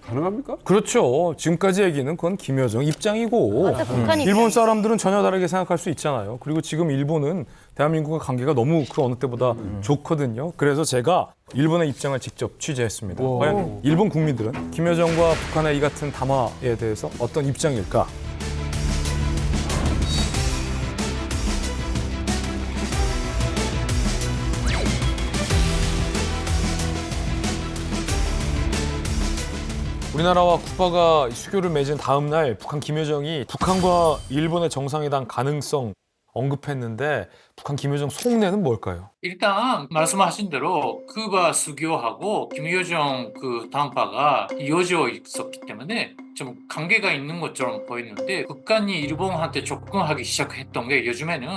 가능합니까? 그렇죠. 지금까지 얘기는 그건 김여정 입장이고 맞아, 북한 일본 사람들은 전혀 다르게 생각할 수 있잖아요. 그리고 지금 일본은 대한민국과 관계가 너무 그 어느 때보다 좋거든요. 그래서 제가 일본의 입장을 직접 취재했습니다. 과연 일본 국민들은 김여정과 북한의 이 같은 담화에 대해서 어떤 입장일까? 우리나라와 쿠바가 수교를 맺은 다음 날 북한 김여정이 북한과 일본의 정상회담 가능성 언급했는데 북한 김여정 속내는 뭘까요? 일단 말씀하신 대로 쿠바 수교하고 김여정 그 담화가 이어져 있었기 때문에 좀 관계가 있는 것처럼 보였는데 북한이 일본한테 접근하기 시작했던 게 요즘에는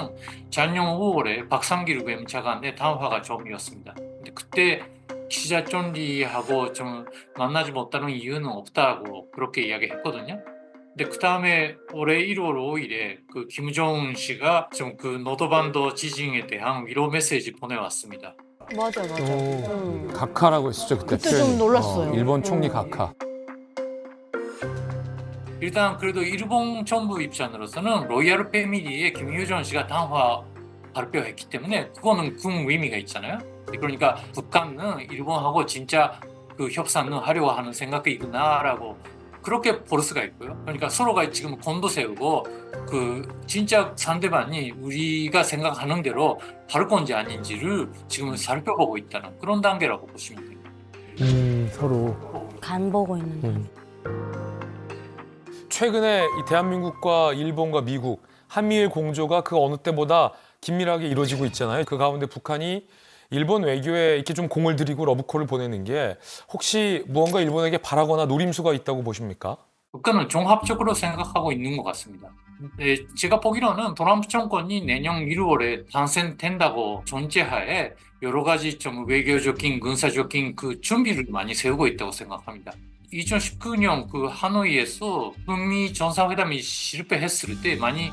작년 5월에 박상길 외무차관의 담화가 처음이었습니다. 근데 그때 기자 총리하고 좀 만나지 못하는 이유는 없다고 그렇게 이야기했거든요. 근데 그 다음에 올해 1월 5일에 그 김정은 씨가 좀 그 노도반도 지진에 대한 위로 메시지 보내왔습니다. 맞아. 각하라고 했었죠 그때. 그때 좀 놀랐어요. 일본 총리 각하. 일단 그래도 일본 정부 입장으로서는 로이ヤル패밀리의 김효정 씨가談話 발표했기 때문에 그거는 큰 의미가 있잖아요. 그러니까 북한은 일본하고 진짜 그 협상을 하려고 하는 생각이구나라고 그렇게 볼 수가 있고요. 그러니까 서로가 지금 곤도 세우고 그 진짜 상대방이 우리가 생각하는 대로 바를 건지 아닌지를 지금 살펴보고 있다는 그런 단계라고 보시면 돼요. 서로 간 보고 있는데. 최근에 이 대한민국과 일본과 미국, 한미일 공조가 그 어느 때보다 긴밀하게 이루어지고 있잖아요. 그 가운데 북한이 일본 외교에 이렇게 좀 공을 들이고 러브콜을 보내는 게 혹시 무언가 일본에게 바라거나 노림수가 있다고 보십니까? 북한은 종합적으로 생각하고 있는 것 같습니다. 제가 보기로는 트럼프 정권이 내년 1월에 당선된다고 전제하에 여러 가지 좀 외교적인, 군사적인 그 준비를 많이 세우고 있다고 생각합니다. 2019년 그 하노이에서 북미 정상회담이 실패했을 때 많이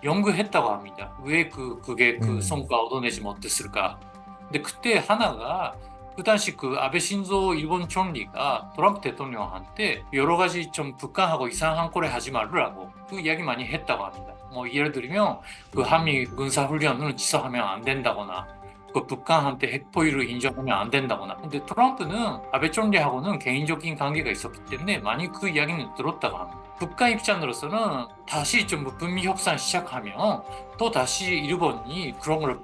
연구했다고 합니다. 왜 그게 그 성과가 얻어내지 못했을까? 근데 그때 하나가 그 당시 그 아베 신조 일본 총리가 트럼프 대통령한테 여러 가지 좀 북한하고 이상한 꼴에 하지 말으라고 그 이야기 많이 했다고 합니다. 뭐 예를 들면 그 한미 군사 훈련을 지속하면 안 된다거나 그 북한한테 핵포위를 인정하면 안 된다거나. 근데 트럼프는 아베 총리하고는 개인적인 관계가 있었기 때문에 많이 그 이야기는 들었다고 합니다. 북한 입장으로서는 다시 좀 북미 협상 시작하면 또 다시 일본이 그런 걸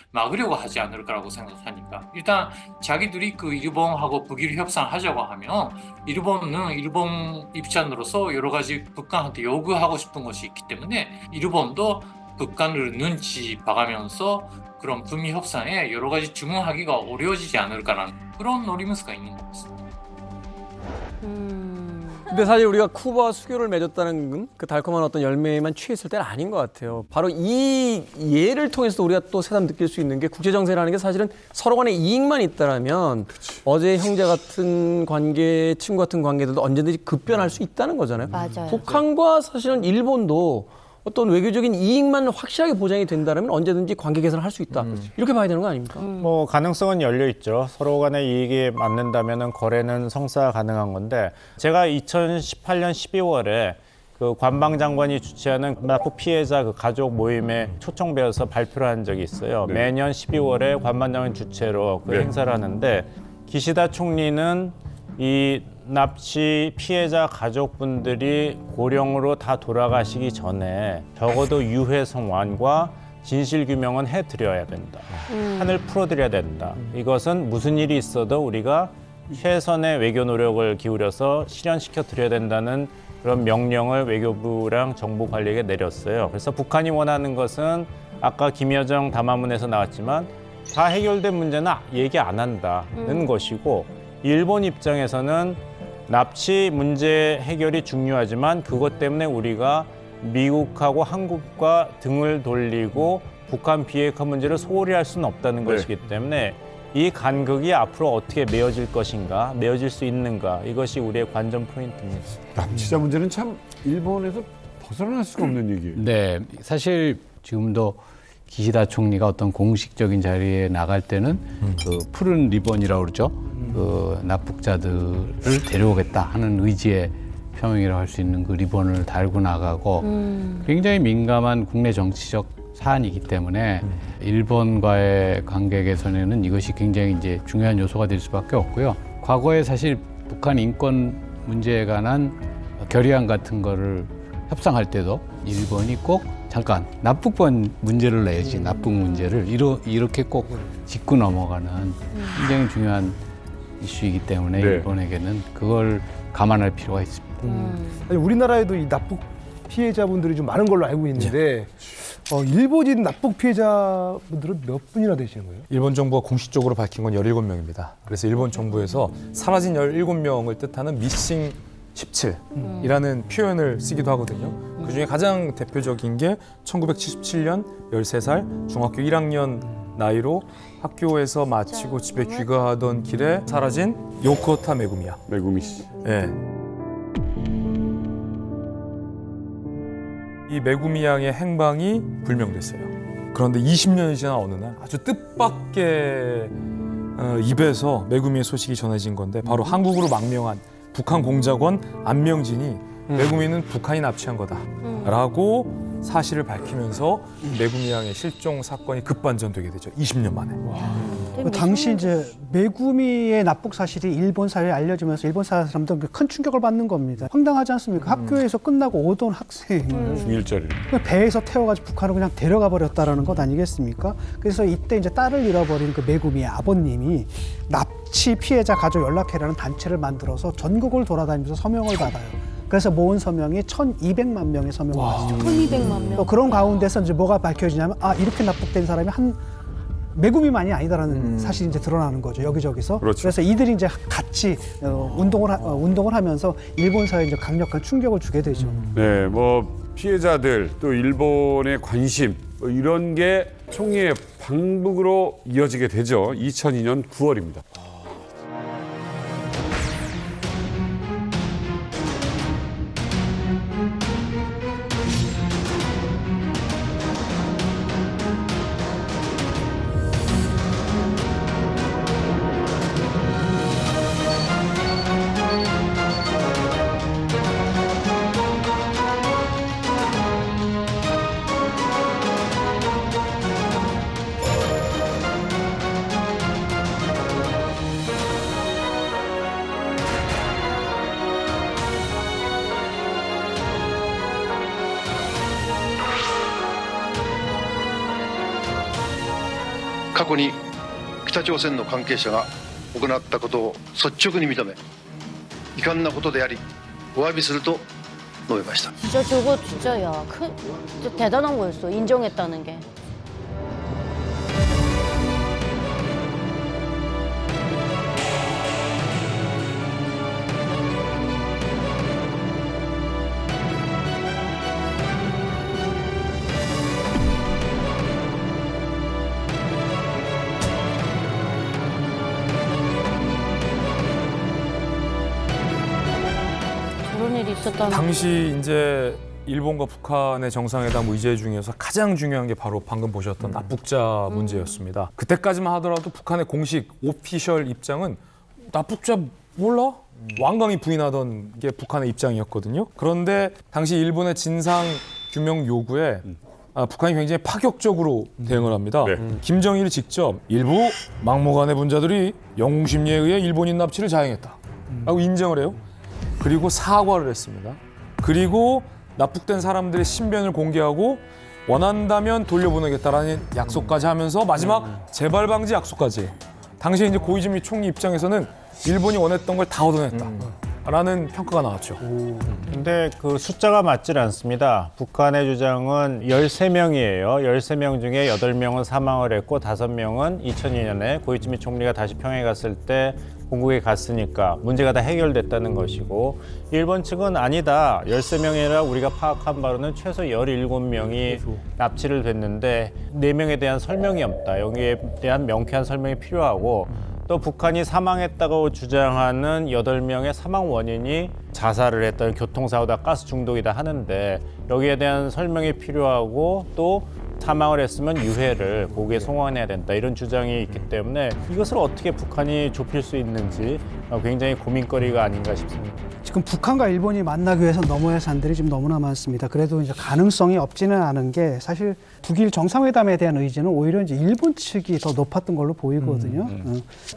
막으려고 하지 않을 거라고 생각하니까 일단 자기들이 그 일본하고 북일 협상하자고 하면 일본은 일본 입장으로서 여러 가지 북한한테 요구하고 싶은 것이 있기 때문에 일본도 북한을 눈치 봐가면서 그런 북미 협상에 여러 가지 주문하기가 어려워지지 않을까라는 그런 노리면서가 있는 것 같습니다. 근데 사실 우리가 쿠바와 수교를 맺었다는 그 달콤한 어떤 열매만 취했을 때는 아닌 것 같아요. 바로 이 예를 통해서 우리가 또 새삼 느낄 수 있는 게 국제정세라는 게 사실은 서로 간에 이익만 있다라면 어제 형제 같은 관계, 친구 같은 관계들도 언제든지 급변할 수 있다는 거잖아요. 맞아요. 북한과 사실은 일본도 어떤 외교적인 이익만 확실하게 보장이 된다면 언제든지 관계 개선을 할 수 있다. 이렇게 봐야 되는 거 아닙니까? 뭐 가능성은 열려 있죠. 서로 간의 이익이 맞는다면 거래는 성사가 가능한 건데 제가 2018년 12월에 그 관방장관이 주최하는 납북 피해자 그 가족 모임에 초청되어서 발표를 한 적이 있어요. 네. 매년 12월에 관방장관 주최로 그 행사를 하는데 기시다 총리는 이 납치 피해자 가족분들이 고령으로 다 돌아가시기 전에 적어도 유해 송환과 진실 규명은 해드려야 된다. 한을 풀어드려야 된다. 이것은 무슨 일이 있어도 우리가 최선의 외교 노력을 기울여서 실현시켜 드려야 된다는 그런 명령을 외교부랑 정부 관리에게 내렸어요. 그래서 북한이 원하는 것은 아까 김여정 담화문에서 나왔지만 다 해결된 문제는 얘기 안 한다는 것이고 일본 입장에서는 납치 문제 해결이 중요하지만 그것 때문에 우리가 미국하고 한국과 등을 돌리고 북한 비핵화 문제를 소홀히 할 수는 없다는 것이기 때문에 이 간극이 앞으로 어떻게 메어질 것인가, 메어질 수 있는가 이것이 우리의 관전 포인트입니다. 납치자 문제는 참 일본에서 벗어날 수가 없는 얘기예요. 네, 사실 지금도 기시다 총리가 어떤 공식적인 자리에 나갈 때는 그 푸른 리본이라고 그러죠. 그 납북자들을 데려오겠다 하는 의지의 표명이라고 할 수 있는 그 리본을 달고 나가고 굉장히 민감한 국내 정치적 사안이기 때문에 일본과의 관계 개선에는 이것이 굉장히 이제 중요한 요소가 될 수밖에 없고요. 과거에 사실 북한 인권 문제에 관한 결의안 같은 거를 협상할 때도 일본이 꼭 잠깐 납북권 문제를 내야지 납북 문제를 이렇게 꼭 짚고 넘어가는 굉장히 중요한 이슈이기 때문에 일본에게는 그걸 감안할 필요가 있습니다. 아니, 우리나라에도 이 납북 피해자분들이 좀 많은 걸로 알고 있는데 일본인 납북 피해자분들은 몇 분이나 되시는 거예요? 일본 정부가 공식적으로 밝힌 건 17명입니다. 그래서 일본 정부에서 사라진 17명을 뜻하는 미싱 17이라는 표현을 쓰기도 하거든요. 그중에 가장 대표적인 게 1977년 13살 중학교 1학년 나이로 학교에서 마치고 집에 귀가하던 길에 사라진 요코타 메구미야. 메구미 씨. 네. 이 메구미 양의 행방이 불명됐어요. 그런데 20년이 지난 어느 날 아주 뜻밖의 입에서 메구미의 소식이 전해진 건데 바로 한국으로 망명한 북한 공작원 안명진이 메구미는 북한이 납치한 거다라고 사실을 밝히면서 메구미 양의 실종 사건이 급반전되게 되죠. 20년 만에. 그 당시 이제 메구미의 납북 사실이 일본 사회에 알려지면서 일본 사람들 큰 충격을 받는 겁니다. 황당하지 않습니까? 학교에서 끝나고 오던 학생을 중1짜리 배에서 태워가지고 북한으로 그냥 데려가 버렸다라는 것 아니겠습니까? 그래서 이때 이제 딸을 잃어버린 그 메구미의 아버님이 납치 피해자 가족 연락회라는 단체를 만들어서 전국을 돌아다니면서 서명을 받아요. 그래서 모은 서명이 1,200만 명의 서명을 받죠. 1,200만 명. 그런 가운데서 이제 뭐가 밝혀지냐면 이렇게 납북된 사람이 한 메구미만이 아니다라는 사실이 이제 드러나는 거죠. 여기저기서. 그렇죠. 그래서 이들이 이제 같이 운동을 하면서 일본 사회에 이제 강력한 충격을 주게 되죠. 네, 뭐 피해자들 또 일본의 관심 뭐 이런 게 총리의 방북으로 이어지게 되죠. 2002년 9월입니다.過去に北朝鮮の関係者が行ったことを率直に認め遺憾なことでありお詫びすると述べました。 진짜 저거 진짜 진짜 대단한 거였어. 인정했다는 게. 그런 일이 있었다는. 당시 이제 일본과 북한의 정상회담 의제 중에서 가장 중요한 게 바로 방금 보셨던 납북자 문제였습니다. 그때까지만 하더라도 북한의 공식 오피셜 입장은 납북자 몰라? 완강히 부인하던 게 북한의 입장이었거든요. 그런데 당시 일본의 진상 규명 요구에 북한이 굉장히 파격적으로 대응을 합니다. 김정일이 직접 일부 막무가내 분자들이 영웅 심리에 의해 일본인 납치를 자행했다라고 인정을 해요. 그리고 사과를 했습니다. 그리고 납북된 사람들의 신변을 공개하고 원한다면 돌려보내겠다라는 약속까지 하면서 마지막 재발 방지 약속까지. 당시에 이제 고이즈미 총리 입장에서는 일본이 원했던 걸 다 얻어냈다라는 평가가 나왔죠. 근데 그 숫자가 맞질 않습니다. 북한의 주장은 13명이에요. 13명 중에 8명은 사망을 했고 5명은 2002년에 고이즈미 총리가 다시 평양에 갔을 때 본국에 갔으니까 문제가 다 해결됐다는 것이고, 일본 측은 아니다. 13명이 아니라 우리가 파악한 바로는 최소 17명이 납치를 됐는데 4명에 대한 설명이 없다. 여기에 대한 명쾌한 설명이 필요하고, 또 북한이 사망했다고 주장하는 8명의 사망 원인이 자살을 했던 교통사고다 가스 중독이다 하는데 여기에 대한 설명이 필요하고, 또 사망을 했으면 유해를 고기에 송환해야 된다 이런 주장이 있기 때문에 이것을 어떻게 북한이 좁힐 수 있는지 굉장히 고민거리가 아닌가 싶습니다. 지금 북한과 일본이 만나기 위해서 넘어야 할 산들이 지금 너무나 많습니다. 그래도 이제 가능성이 없지는 않은 게, 사실 북일 정상회담에 대한 의지는 오히려 이제 일본 측이 더 높았던 걸로 보이거든요.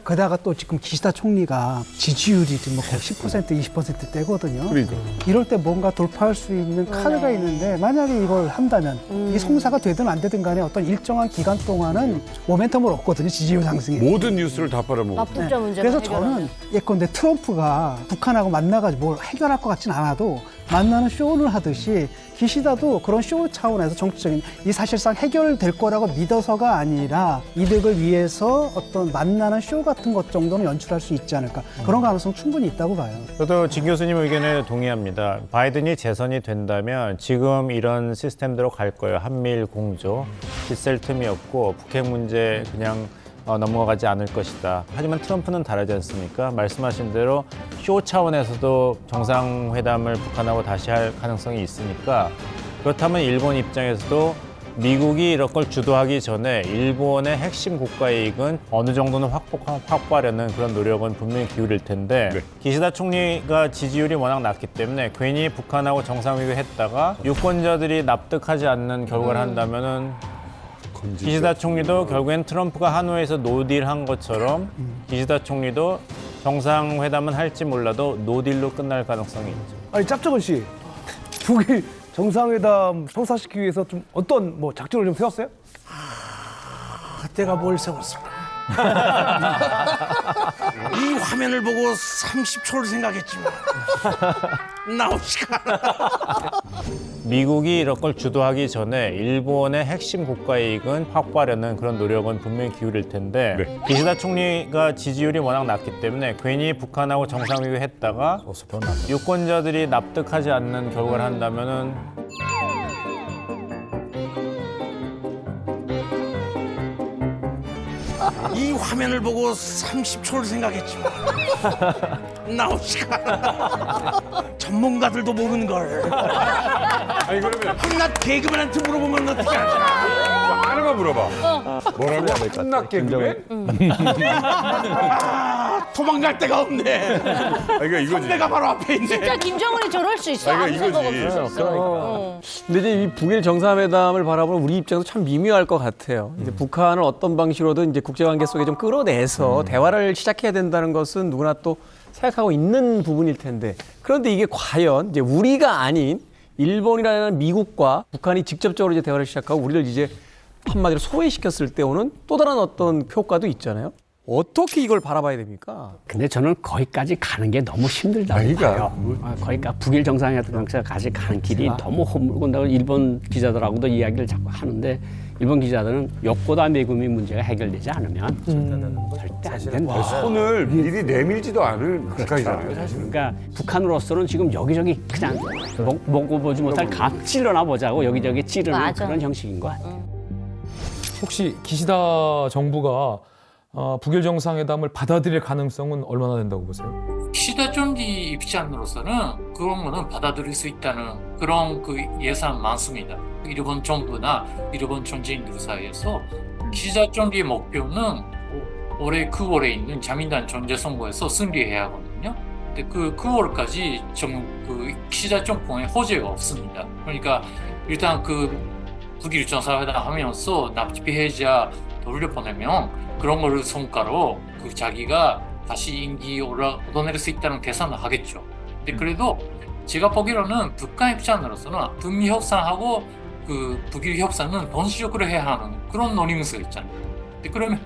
게다가 또 지금 기시다 총리가 지지율이 지금 10% 20%대거든요. 그러니까. 이럴 때 뭔가 돌파할 수 있는 카드가 있는데, 만약에 이걸 한다면 이 성사가 되든 안 되든 간에 어떤 일정한 기간 동안은 모멘텀을 얻거든요. 지지율 상승에. 모든 뉴스를 다 빨아먹고. 납북자 문제를 그래서 해결하는. 저는 예컨대 트럼프가 북한하고 만나가지고 뭘 해결할 것 같진 않아도 만나는 쇼를 하듯이 기시다도 그런 쇼 차원에서 정치적인, 이 사실상 해결될 거라고 믿어서가 아니라 이득을 위해서 어떤 만나는 쇼 같은 것 정도는 연출할 수 있지 않을까, 그런 가능성 충분히 있다고 봐요. 저도 진 교수님 의견에 동의합니다. 바이든이 재선이 된다면 지금 이런 시스템대로 갈 거예요. 한미일 공조, 있을 틈이 없고 북핵 문제 그냥 넘어가지 않을 것이다. 하지만 트럼프는 다르지 않습니까? 말씀하신 대로 쇼 차원에서도 정상회담을 북한하고 다시 할 가능성이 있으니까, 그렇다면 일본 입장에서도 미국이 이런 걸 주도하기 전에 일본의 핵심 국가 이익은 어느 정도는 확보하려는 그런 노력은 분명히 기울일 텐데 기시다 총리가 지지율이 워낙 낮기 때문에 괜히 북한하고 정상회의했다가 유권자들이 납득하지 않는 결과를 한다면은 기시다 총리도 결국엔 트럼프가 하노이에서 노딜한 것처럼 기시다 총리도 정상회담은 할지 몰라도 노딜로 끝날 가능성이 있죠. 아니 짭정은 씨, 북일 정상회담 성사시키기 위해서 좀 어떤 뭐 작전을 좀 세웠어요? 내가 뭘 세웠을까? 이 화면을 보고 30초를 생각했지만 나오지가 않아. 미국이 이런 걸 주도하기 전에 일본의 핵심 국가 이익은 확보하려는 그런 노력은 분명히 기울일 텐데 기시다 총리가 지지율이 워낙 낮기 때문에 괜히 북한하고 정상회의했다가 유권자들이 납득하지 않는 결과를 한다면은 이 화면을 보고 30초를 생각했지만 나오지가 않아. 전문가들도 모르는 걸. 아니 그러면 한낱 개그맨한테 물어보면 어떻게 하냐. 하나만 물어봐. 뭐라고? 한낱 개그맨? 도망갈 데가 없네. 그러니까 이거지. 선배가 바로 앞에 있네. 진짜 김정은이 저럴 수 있어. 아무 생각 없을 수 있어. 근데 이제 이 북일 정상회담을 바라보는 우리 입장에서 참 미묘할 것 같아요. 이제 북한을 어떤 방식으로든 이제 국제관계 속에 좀 끌어내서 대화를 시작해야 된다는 것은 누구나 또 생각하고 있는 부분일 텐데 그런데 이게 과연 이제 우리가 아닌 일본이라는 미국과 북한이 직접적으로 이제 대화를 시작하고 우리를 이제 한마디로 소외시켰을 때 오는 또 다른 어떤 효과도 있잖아요. 어떻게 이걸 바라봐야 됩니까? 근데 저는 거기까지 가는 게 너무 힘들다고 봐요. 거기까지 북일 정상회담까지 가는 길이 너무 허물고 일본 기자들하고도 이야기를 자꾸 하는데 일본 기자들은 욕보다 매금이 문제가 해결되지 않으면 절대 안 된다. 손을 미리 내밀지도 않은 국가이잖아요, 사실은. 그러니까 북한으로서는 지금 여기저기 그냥 먹어보지 못할 감 찔러나 보자고 여기저기 찌르는 맞아. 그런 형식인 것 같아요. 혹시 기시다 정부가 북일 정상회담을 받아들일 가능성은 얼마나 된다고 보세요? 기시다 총리 입장으로서는 그런 거는 받아들일 수 있다는 그런 그 예상 많습니다. 일본 정부나 일본 정치인들 사이에서 기시다 총리의 목표는 올해 9월에 있는 자민당 전재선거에서 승리해야 하거든요. 근데 그 9월까지 그 기시다 정권의 호재가 없습니다. 그러니까 일단 그 북일 정상회담 하면서 납치 피해자 돌려보내면 그런 거를 성과로 그 자기가 다시 임기 얻어낼 수 있다는 계산을 하겠죠. 근데 그래도 제가 보기로는 북한 입장으로서는 북미 협상하고 그 북일 협상은 본질적으로 해야 하는 그런 논의문서가 있잖아요. 근데 그러면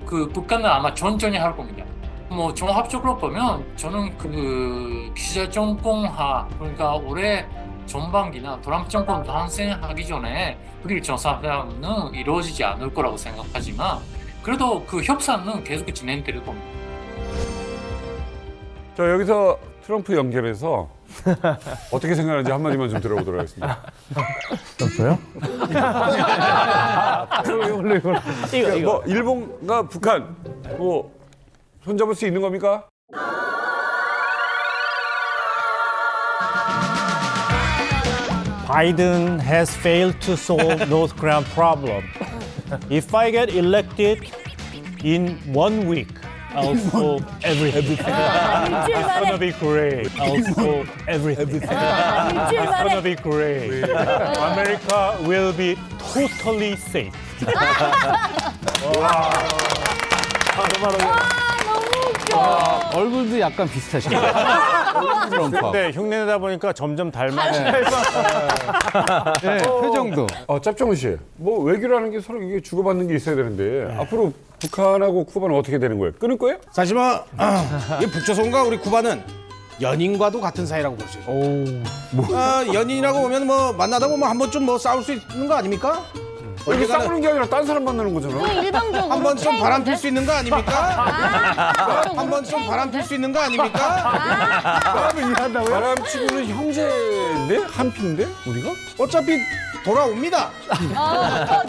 그 북한은 아마 천천히 할 겁니다. 뭐 종합적으로 보면 저는 그 기시다 정권하 그러니까 올해 전반기나 트럼프 정권 탄생하기 전에 북일 정상회담은 이루어지지 않을 거라고 생각하지만 그래도 그 협상은 계속 진행될 겁니다. 자 여기서 트럼프 연결해서 어떻게 생각하는지 한마디만 좀 들어보도록 하겠습니다. 트럼프요? 뭐 일본과 북한 뭐 손잡을 수 있는 겁니까? Biden has failed to solve North Korean problem. If I get elected in 1 week, I'll solve everything. It's gonna be great. I'll solve everything. It's gonna be great. America will be totally safe. 얼굴도 약간 비슷하시네요. 근데 흉내내다 보니까 점점 닮아지네. 네, 표정도. 짭정은 씨, 뭐 외교라는 게 서로 이게 주고받는 게 있어야 되는데 앞으로 북한하고 쿠바는 어떻게 되는 거예요? 끊을 거예요? 사실 뭐 이 북조선과 우리 쿠바는 연인과도 같은 사이라고 볼 수 있어요. 연인이라고 보면 뭐 만나다 보면 한 번쯤 뭐 싸울 수 있는 거 아닙니까? 이게 싸우는 게 아니라 딴 사람 만나는 거잖아. 일방적으로 한 번쯤 바람 필 수 있는 거 아닙니까? 한 번쯤 바람 필 수 있는 거 아닙니까? 바람을 이해한다고요? 바람 치고는 형제인데? 한 피인데? 우리가? 어차피 돌아옵니다.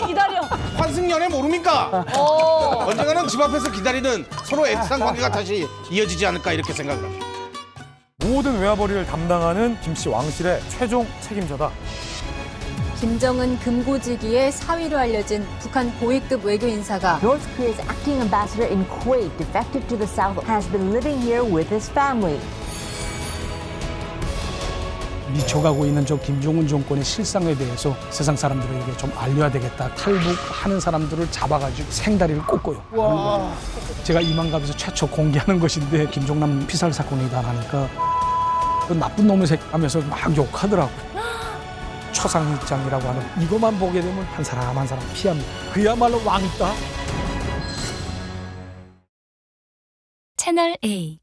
기다려. 환승연애 모릅니까? 언젠가는 집 앞에서 기다리는 서로 애틋한 관계가 다시 이어지지 않을까 이렇게 생각을 합니다. 모든 외화벌이를 담당하는 김씨 왕실의 최종 책임자다. 김정은 금고지기의 사위로 알려진 북한 고위급 외교 인사가 North Korea's acting ambassador in Kuwait, defected to the south, has been living here with his family. 미쳐가고 있는 저 김정은 정권의 실상에 대해서 세상 사람들에게 좀 알려야 되겠다. 탈북하는 사람들을 잡아가지고 생다리를 꽂고요. 와. 제가 이만갑에서 최초 공개하는 것인데 김종남 피살 사건이다 하니까 그 나쁜 놈의 새끼 하면서 막 욕하더라고요. 초상일장이라고 하는 이것만 보게 되면 한 사람 한 사람 피합니다. 그야말로 왕이다. 채널 A